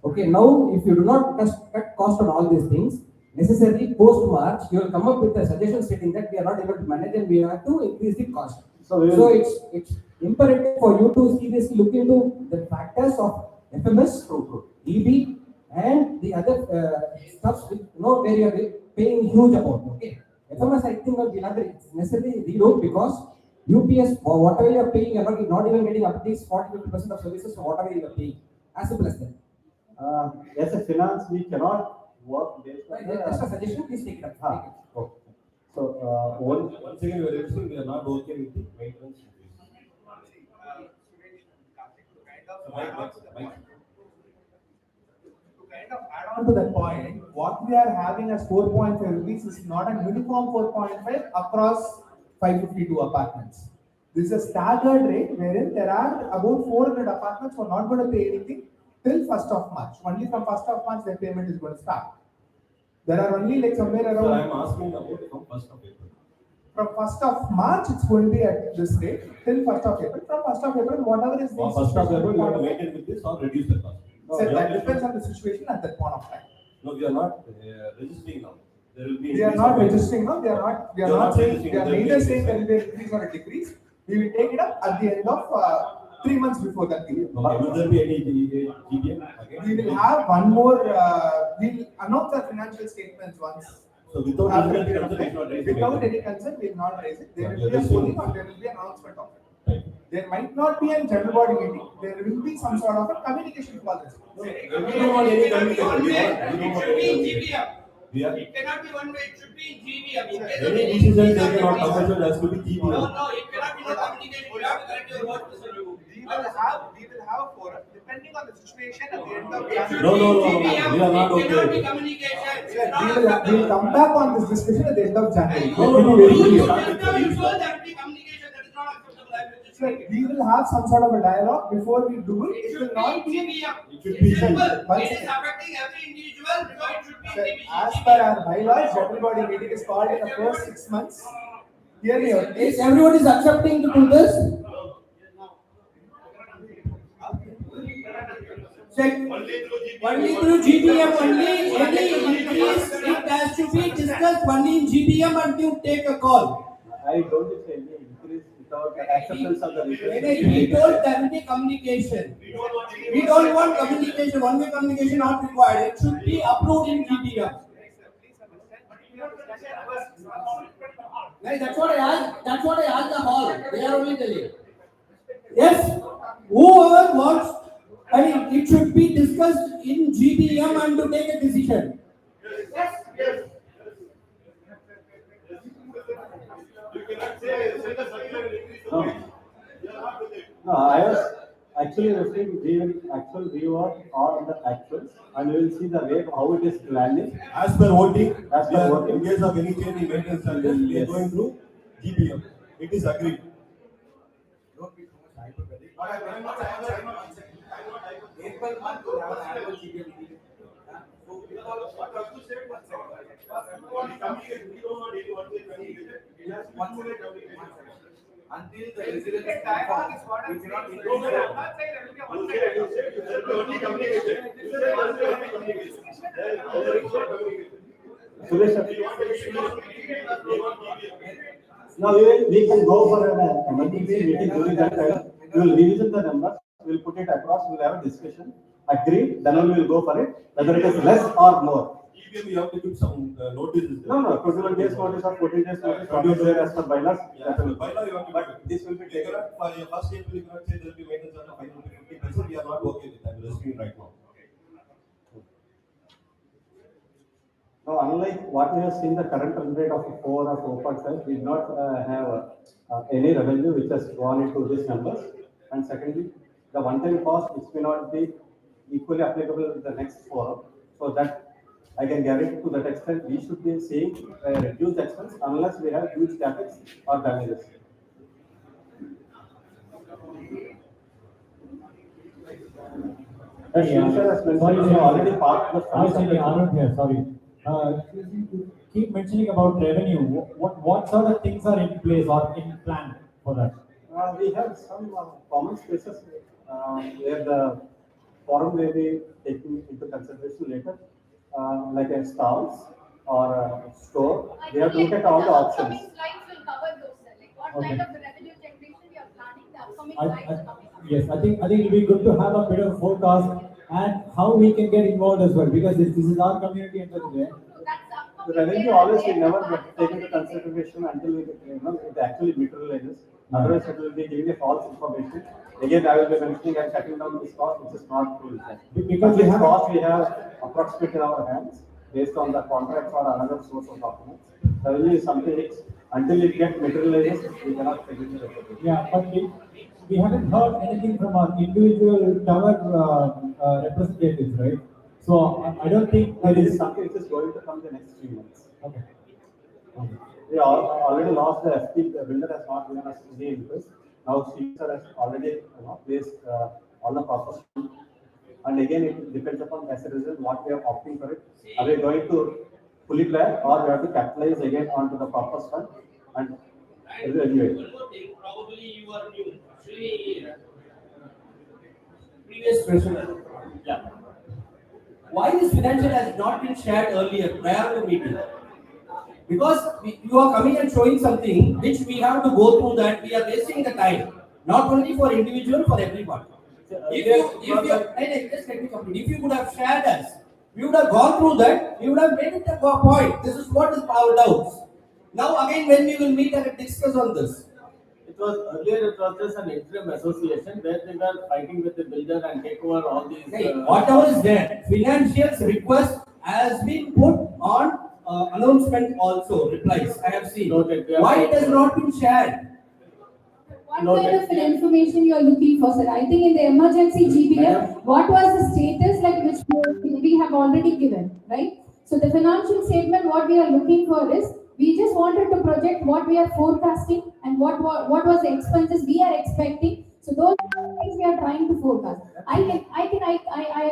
Okay, now if you do not cut cost on all these things, necessarily post March, you will come up with a suggestion stating that we are not able to manage and we have to increase the cost. So it's imperative for you to seriously look into the factors of FMS, EB, and the other stuff with where you are paying huge amount. Okay, FMS I think will be not necessarily reload because UPS or whatever you are paying, you are not even getting up to 40-50% of services for whatever you are paying. As simple as that. As a finance, we cannot work based on. Just a suggestion, please take it up. Okay. So, once again, we are registering, we are not working with the maintenance increase. Add on to that point, what we are having as 4.5 rupees is not a uniform 4.5 across 552 apartments. This is a staggered rate wherein there are about 400 apartments who are not going to pay anything till 1st of March. Only from 1st of March their payment is going to start. There are only like somewhere around. So I am asking about from 1st of April. From 1st of March it's going to be at this rate till 1st of April. From 1st of April, whatever is the. From 1st of April, you have to maintain with this or reduce the cost. So that depends on the situation at that point of time. No, we are not registering now. There will be. They are not registering now. They are not saying. They are neither saying there will be an increase or a decrease. We will take it up at the end of 3 months before that period. Okay, will there be any GBM again? We will have one more. We will announce our financial statements once. So without any concern, without any concern, we will not raise it. There will be a polling or there will be an announcement of it. There might not be a general body meeting. There will be some sort of a communication policy. We don't want any communication. It cannot be one way, it should be in GBM. Any decision taken on commercial has to be GBM. No, it cannot be no communication. You have to correct your words, Mr. Ragu. We will have a forum depending on the situation at the end of the No, we are not okay. It cannot be communication. We will come back on this discussion at the end of January. You told there will be communication, that is not acceptable. We will have some sort of a dialogue before we do it. It will not be. It should be simple. It is affecting every individual because it should be As per our bylaws, general body meeting is called in the first 6 months. Hear me out. Is everyone is accepting to do this? Check. Only through GBM only. Any increase, it has to be discussed only in GBM and you take a call. I don't think any increase without the acceptance of the request. He told there will be communication. We don't want communication. One-way communication not required. It should be approved in GBM. Guys, that's what I asked. That's what I asked the hall. They are only telling. Yes, whoever wants, I mean, it should be discussed in GBM and to take a decision. Yes, yes. You cannot say send a circular and increase the price. You are not with it. No, I was actually referring, we will actual rework all the actuals and we will see the rate, how it is landing. As per voting, As per voting. in case of any change in maintenance charges, we are Yes. going through GPM. It is agreed. Don't be so much hypercritic. I'm not hypercritic. April month will have an annual GPM meeting. So because What has to say? one second. Communicate. We don't know daily what they communicate. It has One to be second. communicated. Until the residents confirm, we cannot increase the You said only communication. You said only communication. There is no communication. Suresh, We want to we want GPM. now we can go for an emergency meeting during that time. We will revisit the numbers, we will put it across, we will have a discussion, agree, then only we will go for it, whether it is less or more. GPM, you have to give some notices. No, 21 days notice or 14 days notice, what is there as per bylaws. Yeah, so bylaw you have to. But this will be You taken. cannot, for your first April, you cannot say there will be maintenance charge of 550%. We are not okay with that. We are rescuing right now. Now, unlike what we have seen, the current run rate of 4 or 4.5, we did not have any revenue which has gone into these numbers. And secondly, the one-time cost which may not be equally applicable in the next forum. So that I can guarantee to that extent, we should be seeing a reduced expense unless we have huge capex or damages. As Srinivas has mentioned, we have already parked the funds. Arun here, sorry. You keep mentioning about revenue. What sort of things are in place or in plan for that? We have some common spaces where the forum may be taken into consideration later, like a stalls or a store. We have to look at all the options. Upcoming slides will cover those, sir. Like what Okay. kind of revenue generation we are planning, the upcoming I- slides are coming up. Yes, I think it'll be good to have a bit of forecast and how we can get involved as well, because this is our community end of the day. So that's upcoming. The revenue always we never take into consideration until it actually materializes. Otherwise, it will be giving a false information. Again, I will be mentioning and cutting down this cost, which is not true. Because we this have- cost we have approximately in our hands based on the contracts or another source of documents. Revenue is something which until it gets materializes, we cannot take it into account. Yeah, but we haven't heard anything from our individual tower representatives, right? So I don't think There there is is. something which is going to come the next 3 months. Okay. We already lost the FP, the builder has not given us any interest. Now Srinivas has already placed all the process. And again, it depends upon as a result what we are opting for it. Are we going to fully plan or we have to capitalize again onto the purpose fund and evaluate? One more thing, probably you are new. Actually, previous president. Yeah. Why this financial has not been shared earlier prior to meeting? Because you are coming and showing something which we have to go through that we are wasting the time, not only for individual, for everyone. If you, just let me complete. If you would have shared us, we would have gone through that, we would have made it a point. This is what is our doubts. Now again, when we will meet and discuss on this. Earlier it was just an interim association where they were fighting with the builder and take over all these. Whatever is there, financials request has been put on announcement also, replies, I have seen. Noted. Why it has not been shared? What kind of information you are looking for, sir? I think in the emergency GBM, what was the status like which we have already given, right? So the financial statement, what we are looking for is, we just wanted to project what we are forecasting and what was the expenses we are expecting. So those are the things we are trying to forecast. I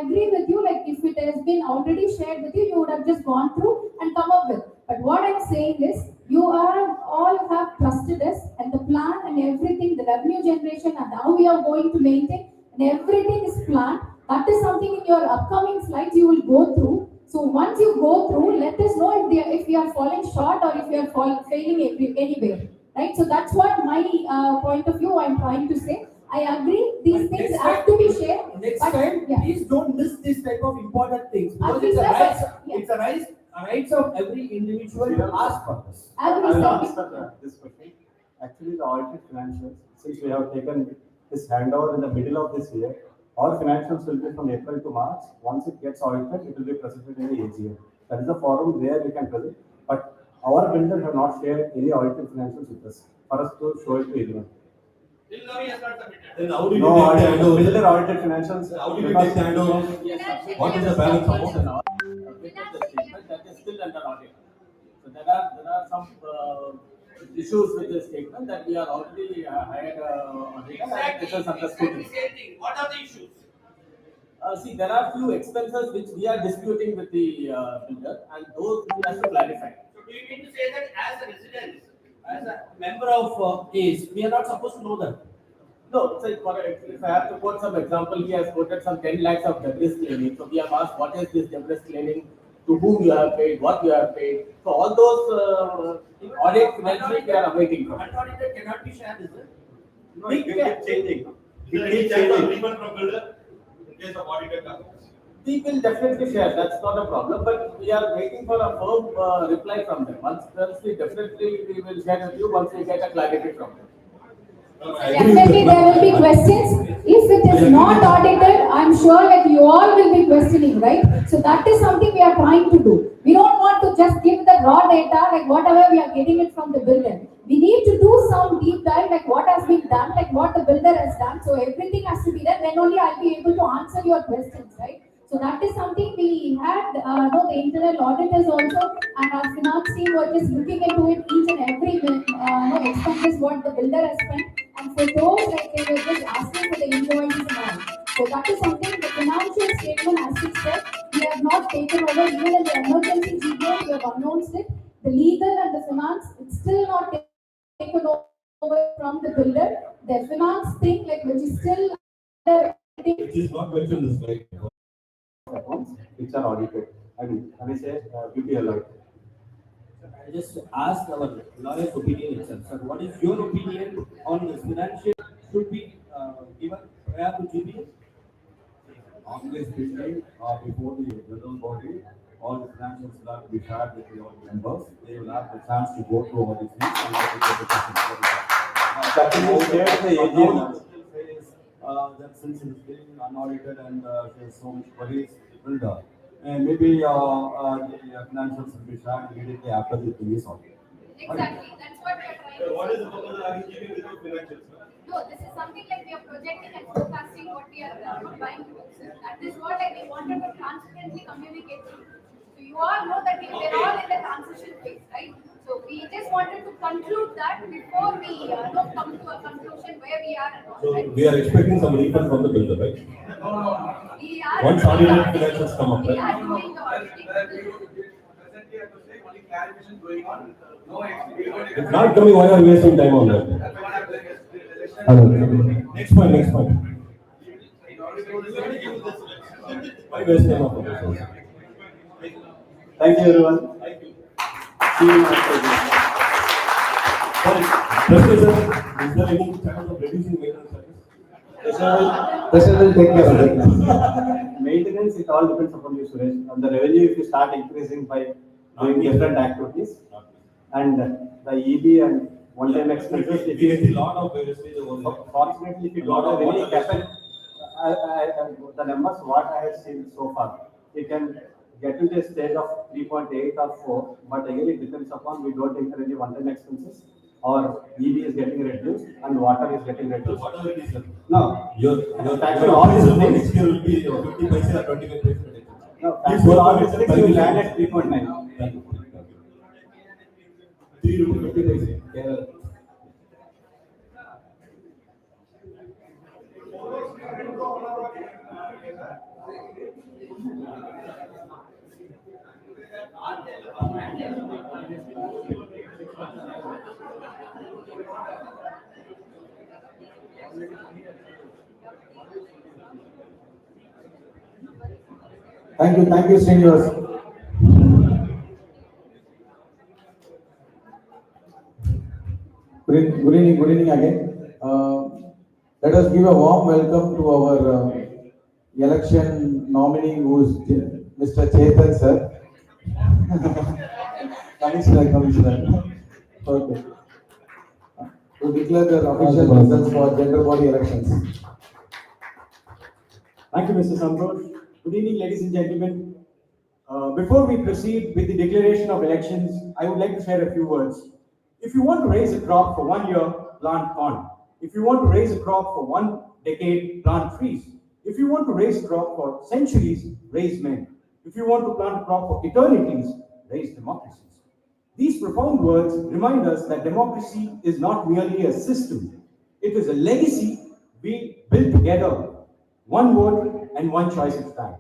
agree with you, like if it has been already shared with you, you would have just gone through and come up with. But what I'm saying is, you are all have trusted us and the plan and everything, the revenue generation and how we are going to maintain and everything is planned. That is something in your upcoming slides you will go through. So once you go through, let us know if we are falling short or if we are failing anywhere, right? So that's what my point of view I'm trying to say. I agree, these things have to be shared. Next but- time, yeah. please don't miss this type of important things. Because Agree, it's a sir, rise, but- yeah. it's a rise rights of every individual to ask for this. I will answer this question. Actually, the audited financials, since we have taken this handover in the middle of this year, our financials will be from April to March. Once it gets audited, it will be presented in the AGM. That is the forum where we can present. But our builders have not shared any audited financials with us for us to show it to anyone. Till now he has not submitted. Then how did you No take the handover? builder audited financials. How did you take the handover? What is the balance amount? That is still under audit. So there are some issues with the statement that we are already hired auditor and this is under scrutiny. Same thing. What are the issues? See, there are few expenses which we are disputing with the builder, and those we have to clarify. So do you mean to say that as a resident, As a member of case, we are not supposed to know that. No, so if I have to quote some example, he has quoted some 10 lakhs of debris cleaning. So we have asked what is this debris cleaning, to whom you have paid, what you have paid. So all those audit financially we are awaiting from. Unaudited cannot be shared, is it? No, it keeps changing. Is there any chance of refund from builder in case of audited companies? We will definitely share, that's not a problem, but we are waiting for a firm reply from them. Once we definitely we will share with you once we get a clarity from them. Definitely there will be questions. If it is not audited, I'm sure like you all will be questioning, right? So that is something we are trying to do. We don't want to just give the raw data, like whatever we are getting it from the builder. We need to do some deep dive, like what has been done, like what the builder has done. So everything has to be done, then only I'll be able to answer your questions, right? So that is something we had, the internal auditors also, and our finance team were just looking into it, each and every expenses what the builder has spent, and for those, like they were just asking for the invoices and all. So that is something, the financial statement, as we said, we have not taken over, even in the emergency GBO, we have announced it. The legal and the finance, it's still not taken over from the builder. The finance thing, like which is still It is not mentioned in this slide. Accounts which are audited. I mean, when I say PPL audit. I just asked our lawyer's opinion itself. Sir, what is your opinion on this financial should be given prior to GBA? On this building or before the general body, all the financials will have to be shared with your members. They will have the chance to go through over the things and That will be shared with the AGM. that since it's being unaudited and there's so much worries, builder, and maybe the financials will be shared immediately after the thing is audited. Exactly, that's what we are trying to What is the purpose of giving without financials? No, this is something like we are projecting and forecasting what we are trying to do. So that is what like we wanted to transparently communicate to you. So you all know that we are all in the transition phase, right? So we just wanted to conclude that before we come to a conclusion where we are and all. So Right? we are expecting some refund from the builder, right? No. We are Once doing audited the financials come up, We right? are doing the auditing. Presently, I have to say, only clarification going on. No, If not coming, why are we wasting time on that? Next point, next point. Why waste time on that? Thank you, everyone. Thank you. See you after this. Sorry, President, sir, is there any chance of reducing maintenance charges? President will take care of it. Maintenance, it all depends upon you, Suresh. On the revenue, if you start increasing by doing different activities, and the EB and one-time expenses, if you get a lot of wastage over there. fortunately, if you don't have any capital, the numbers what I have seen so far, you can get into a stage of 3.8 or 4, but again it depends upon we don't incur any one-time expenses, or EB is getting reduced and water is getting reduced. Whatever it is, sir. No, Your factor all these things. next year will be 50 paise or 25 paise. No, factor all these things, you land at 3.9. Thank you. 3 rupees 50 paise. Kerala. Thank you, Srinivas. Good evening again. Let us give a warm welcome to our election nominee, who is Mr. Chetan, sir. Commissioner. Okay. To declare the official results for gender body elections. Thank you, Mr. Santhosh. Good evening, ladies and gentlemen. Before we proceed with the declaration of elections, I would like to share a few words. If you want to raise a crop for 1 year, plant corn. If you want to raise a crop for 1 decade, plant trees. If you want to raise a crop for centuries, raise men. If you want to plant a crop for eternities, raise democracies. These profound words remind us that democracy is not merely a system. It is a legacy we build together, one vote and one choice at a time.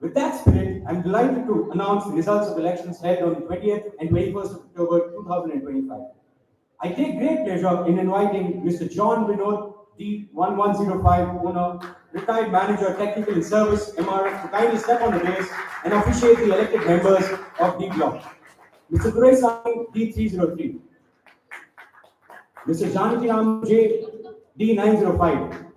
With that spirit, I'm delighted to announce the results of elections held on the 20th and 21st of October 2025. I take great pleasure in inviting Mr. John Vinod, D1105 owner, retired manager, technical and service, MRF, to kindly step on the dais and officiate the elected members of D block. Mr. Durai D303, Mr. Janaki Ram J, D905,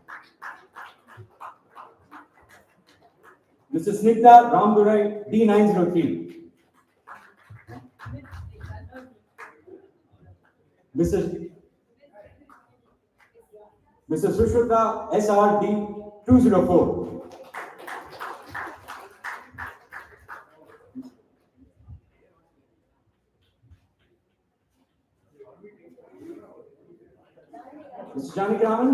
Mr. Snigdha Ramdurai, D903, Mr. Sushruta SR D204, Mr. Janaki Raman?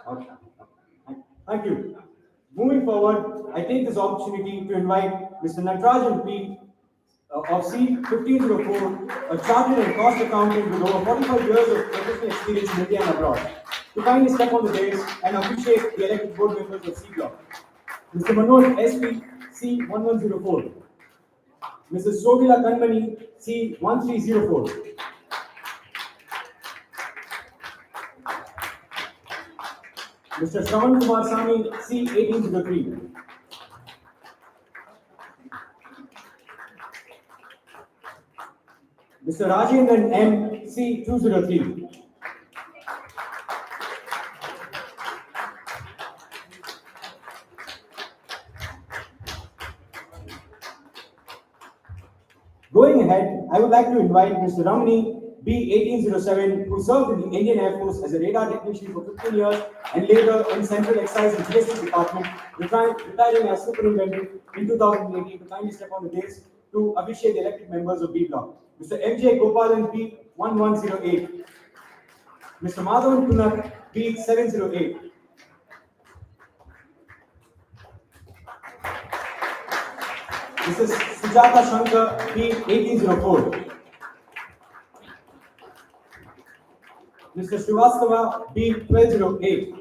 Okay. Thank you. Moving forward, I take this opportunity to invite Mr. Natarajan P. Of C1504, a chartered and cost accountant with over 45 years of professional experience in India and abroad, to kindly step on the dais and officiate the elected board members of C block. Mr. Manoj SP C1104, Mrs. Sovila Kanmani C1304, Mr. Shravan Kumar Sami C1803, Mr. Rajendran M C203, Going ahead, I would like to invite Mr. Ramani B1807, who served in the Indian Air Force as a radar technician for 15 years and later in Central Excise and GST Department, retiring as superintendent in 2018, to kindly step on the dais to officiate the elected members of B block. Mr. MJ Gopalan B1108, Mr. Madhavan Kunak B708, Mrs. Sujata Shankar B1804, Mr. Srivastava B1208,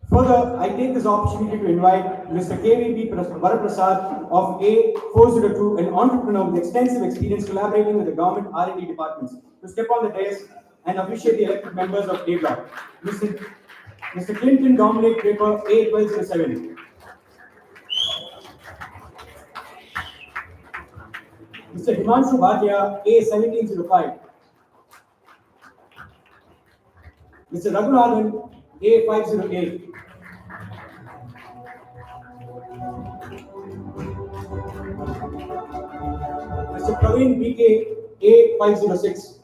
Further, I take this opportunity to invite Mr. KVP Varaprasad of A402, an entrepreneur with extensive experience collaborating with the government R&D departments, to step on the dais and officiate the elected members of A block. Mr. Clinton Dominic Draper, A1207. Mr. Himanshu Bhatia, A1705. Mr. Raghunathan, A508. Mr. Praveen BK, A506.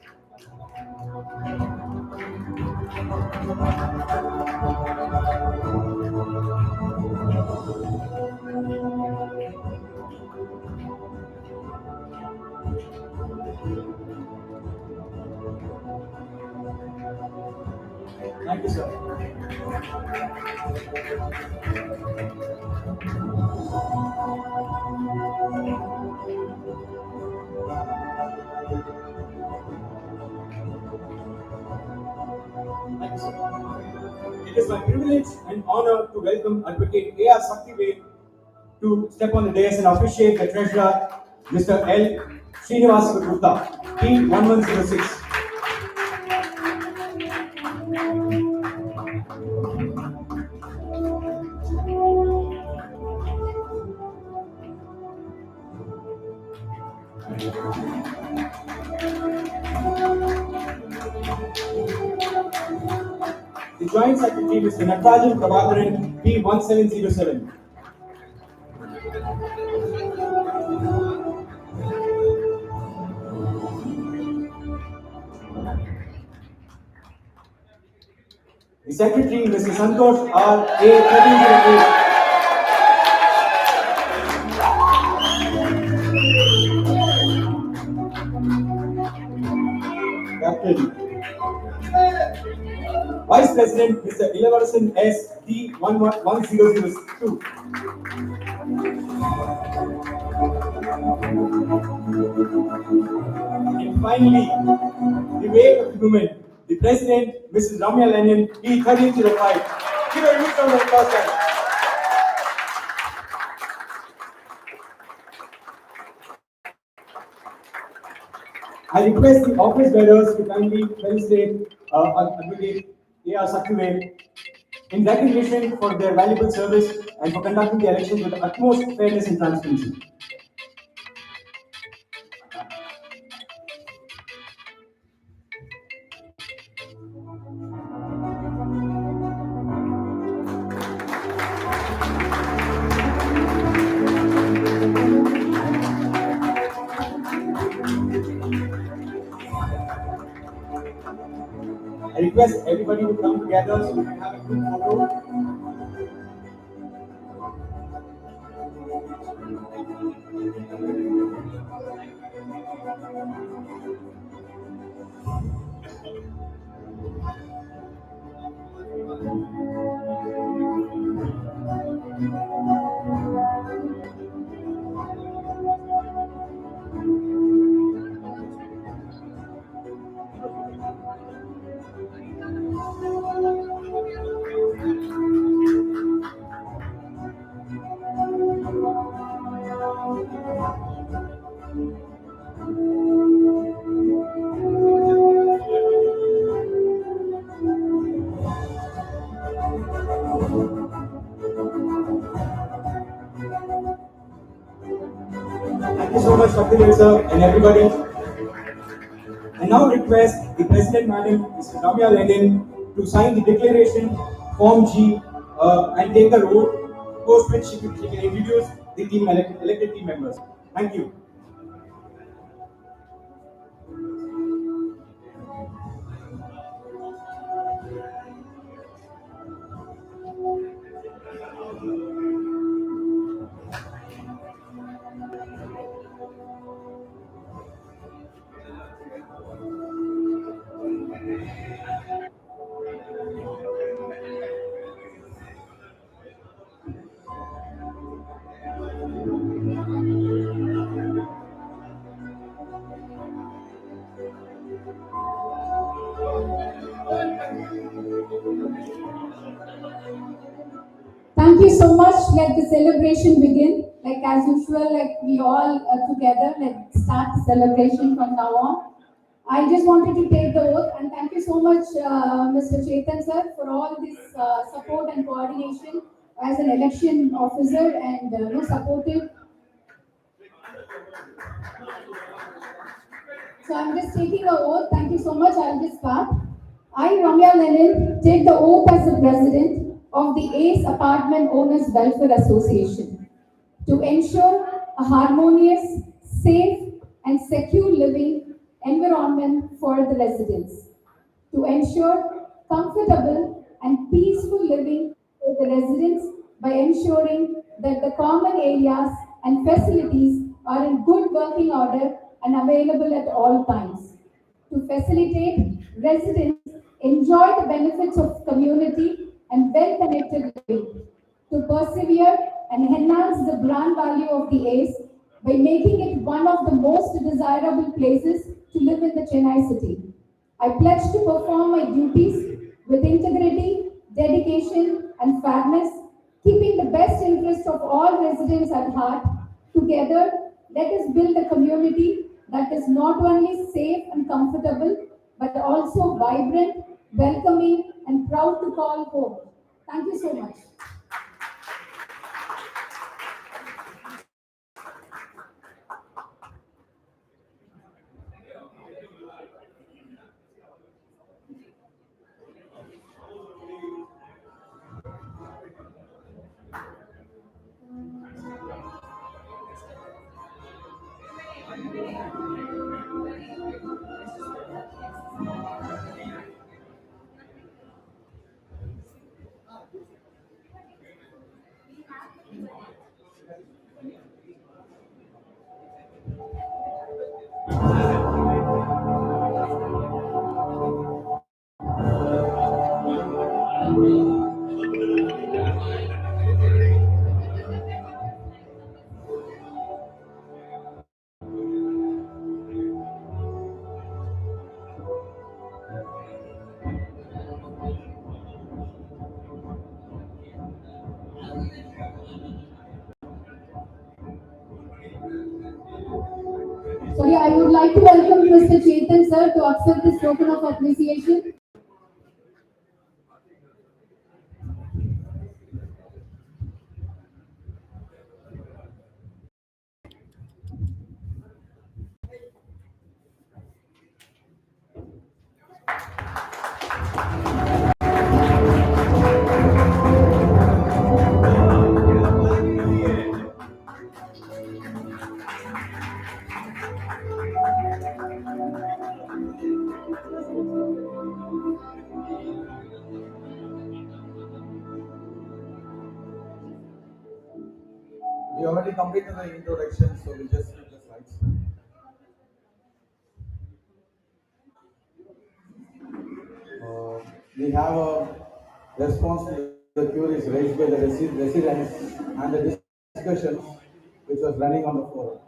Thank you, sir. Thank you, sir. It is my privilege and honor to welcome Advocate A.R. Saktive to step on the dais and officiate the Treasurer, Mr. L. Srinivas Gupta, P1106. The Joint Secretary, Mr. Natarajan Prabhakaran, P1707. The Secretary, Mr. Santhosh, R. A. 1308. Captain. Vice President, Mr. Ilavarsan S. D. 1002. And finally, the way of the women, the President, Mrs. Ramya Lenin, P. 1305. Give a huge round of applause, guys. I request the office bearers to kindly felicitate Advocate A.R. Sakhuve in recognition for their valuable service and for conducting the elections with the utmost fairness and transparency. I request everybody to come together so we can have a quick photo. Thank you so much, Dr. sir, and everybody. I now request the President, Madam Mrs. Ramya Lenin, to sign the declaration, Form G, and take the oath, post which she can introduce the team elected team members. Thank you. Thank you so much. Let the celebration begin. Like as usual, like we all together, let's start the celebration from now on. I just wanted to take the oath and thank you so much, Mr. Chetan sir, for all this support and coordination as an election officer and supportive. So I'm just taking a oath. Thank you so much. I'll just start. I, Ramya Lenin, take the oath as the president of the ACE Apartment Owners Welfare Association to ensure a harmonious, safe, and secure living environment for the residents, to ensure comfortable and peaceful living for the residents by ensuring that the common areas and facilities are in good working order and available at all times, to facilitate residents enjoy the benefits of community and well-connected living, to persevere and enhance the brand value of the ACE by making it one of the most desirable places to live in the Chennai city. I pledge to perform my duties with integrity, dedication, and fairness, keeping the best interest of all residents at heart. Together, let us build a community that is not only safe and comfortable, but also vibrant, welcoming, and proud to call home. Thank you so much. I would like to welcome Mr. Chetan sir to accept this token of appreciation. We already completed the introduction, so we'll just skip the slides. We have a response to the queries raised by the residents and the discussions which was running on the forum.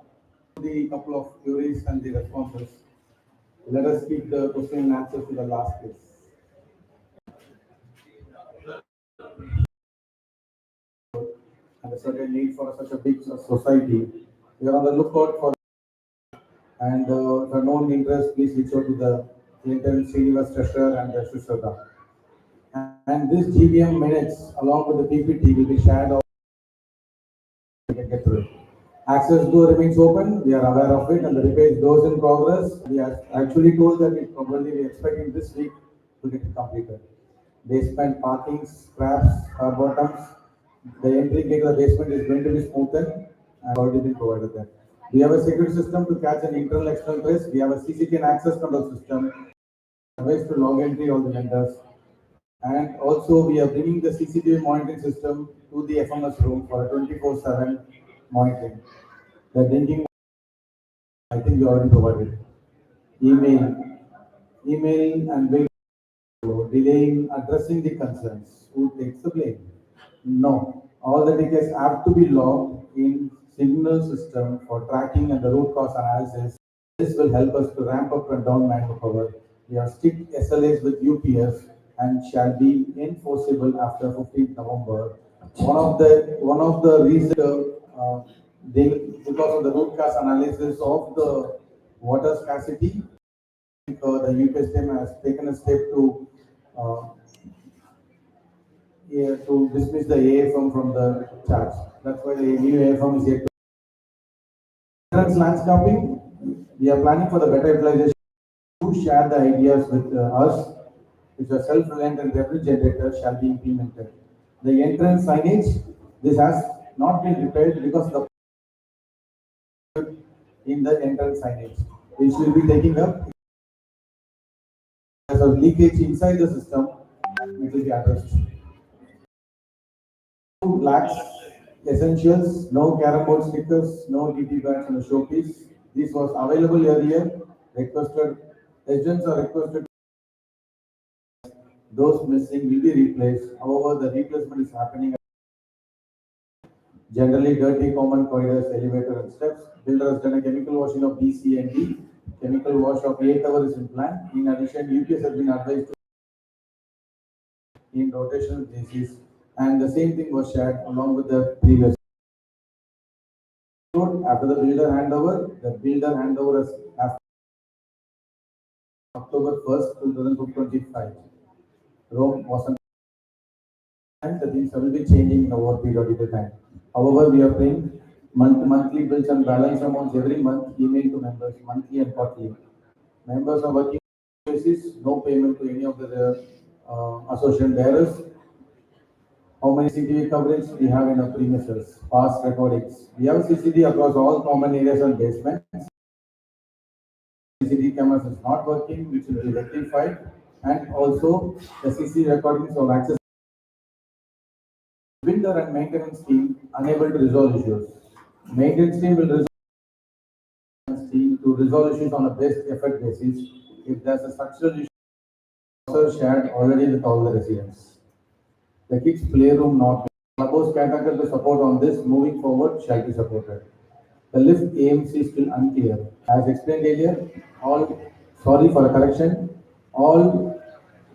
The couple of queries and the responses. Let us keep the question and answers to the last place. And a certain need for such a big society. We are on the lookout for, and if you known interest, please reach out to the Interim, Srinivas, Treasurer, and the Shushada. And this GBM minutes, along with the PPT, will be shared out. We can get through it. Access door remains open. We are aware of it, and the repair is those in progress. We are actually told that it probably we are expecting this week to get it completed. Basement parking, scraps, bottoms. The entry gate of the basement is going to be smoothened and already been provided there. We have a security system to catch an internal external trace. We have a CCTV and access control system. Ways to log entry all the vendors. And also we are bringing the CCTV monitoring system to the FMS room for a 24/7 monitoring. The drinking, I think we already provided. Email and wait. Delaying addressing the concerns. Who takes the blame? No. All the tickets have to be logged in signal system for tracking and the root cause analysis. This will help us to ramp up and down manpower. We have strict SLAs with UPS and shall be enforceable after 15th November. One of the reasons because of the root cause analysis of the water scarcity, the UPS team has taken a step to dismiss the AA from the charge. That's why the new AA firm is yet to. Landscaping, we are planning for the better utilization to share the ideas with us, which are self-reliant and revenue generators shall be implemented. The entrance signage, this has not been repaired because of the in the entrance signage, which will be taking up. There's a leakage inside the system, which will be addressed. Blacks, essentials, no carrom board stickers, no DT bags on the showpiece. This was available earlier. Residents are requested. Those missing will be replaced. However, the replacement is happening. Generally, dirty common corridors, elevator and steps. Builder has done a chemical washing of B, C, and D. Chemical wash of A tower is in plan. In addition, UPS has been advised to in rotational basis, and the same thing was shared along with the previous. After the builder handover is after October 1st, 2025. Rome wasn't, and the things will be changing in over period of time. However, we are paying monthly bills and balance amounts every month, email to members monthly and quarterly. Members are working basis, no payment to any of the associate bearers. How many CCTV coverage we have in our premises? Past recordings. We have CCTV across all common areas and basements. CCTV cameras is not working, which will be rectified, and also the CCTV recordings of access. Builder and maintenance team unable to resolve issues. Maintenance team will resolve team to resolve issues on a best effort basis. If there's a structural issue, also shared already with all the residents. The kids' playroom not proposed category to support on this moving forward shall be supported. The lift AMC still unclear. As explained earlier, sorry for a correction, all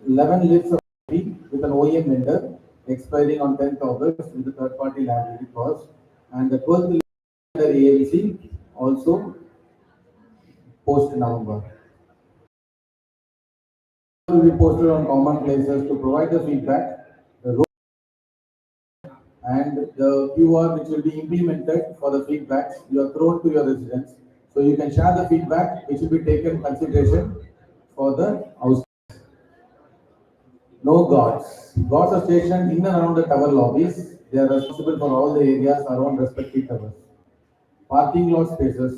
11 lifts are with an OEM vendor expiring on 10th August with the third party liability cost, and the 12th lift under AMC also post November. Will be posted on common places to provide the feedback. And the QR which will be implemented for the feedbacks you are thrown to your residents. So you can share the feedback which will be taken consideration for the house. No guards. Guards are stationed in and around the tower lobbies. They are responsible for all the areas around respective towers. Parking lot spaces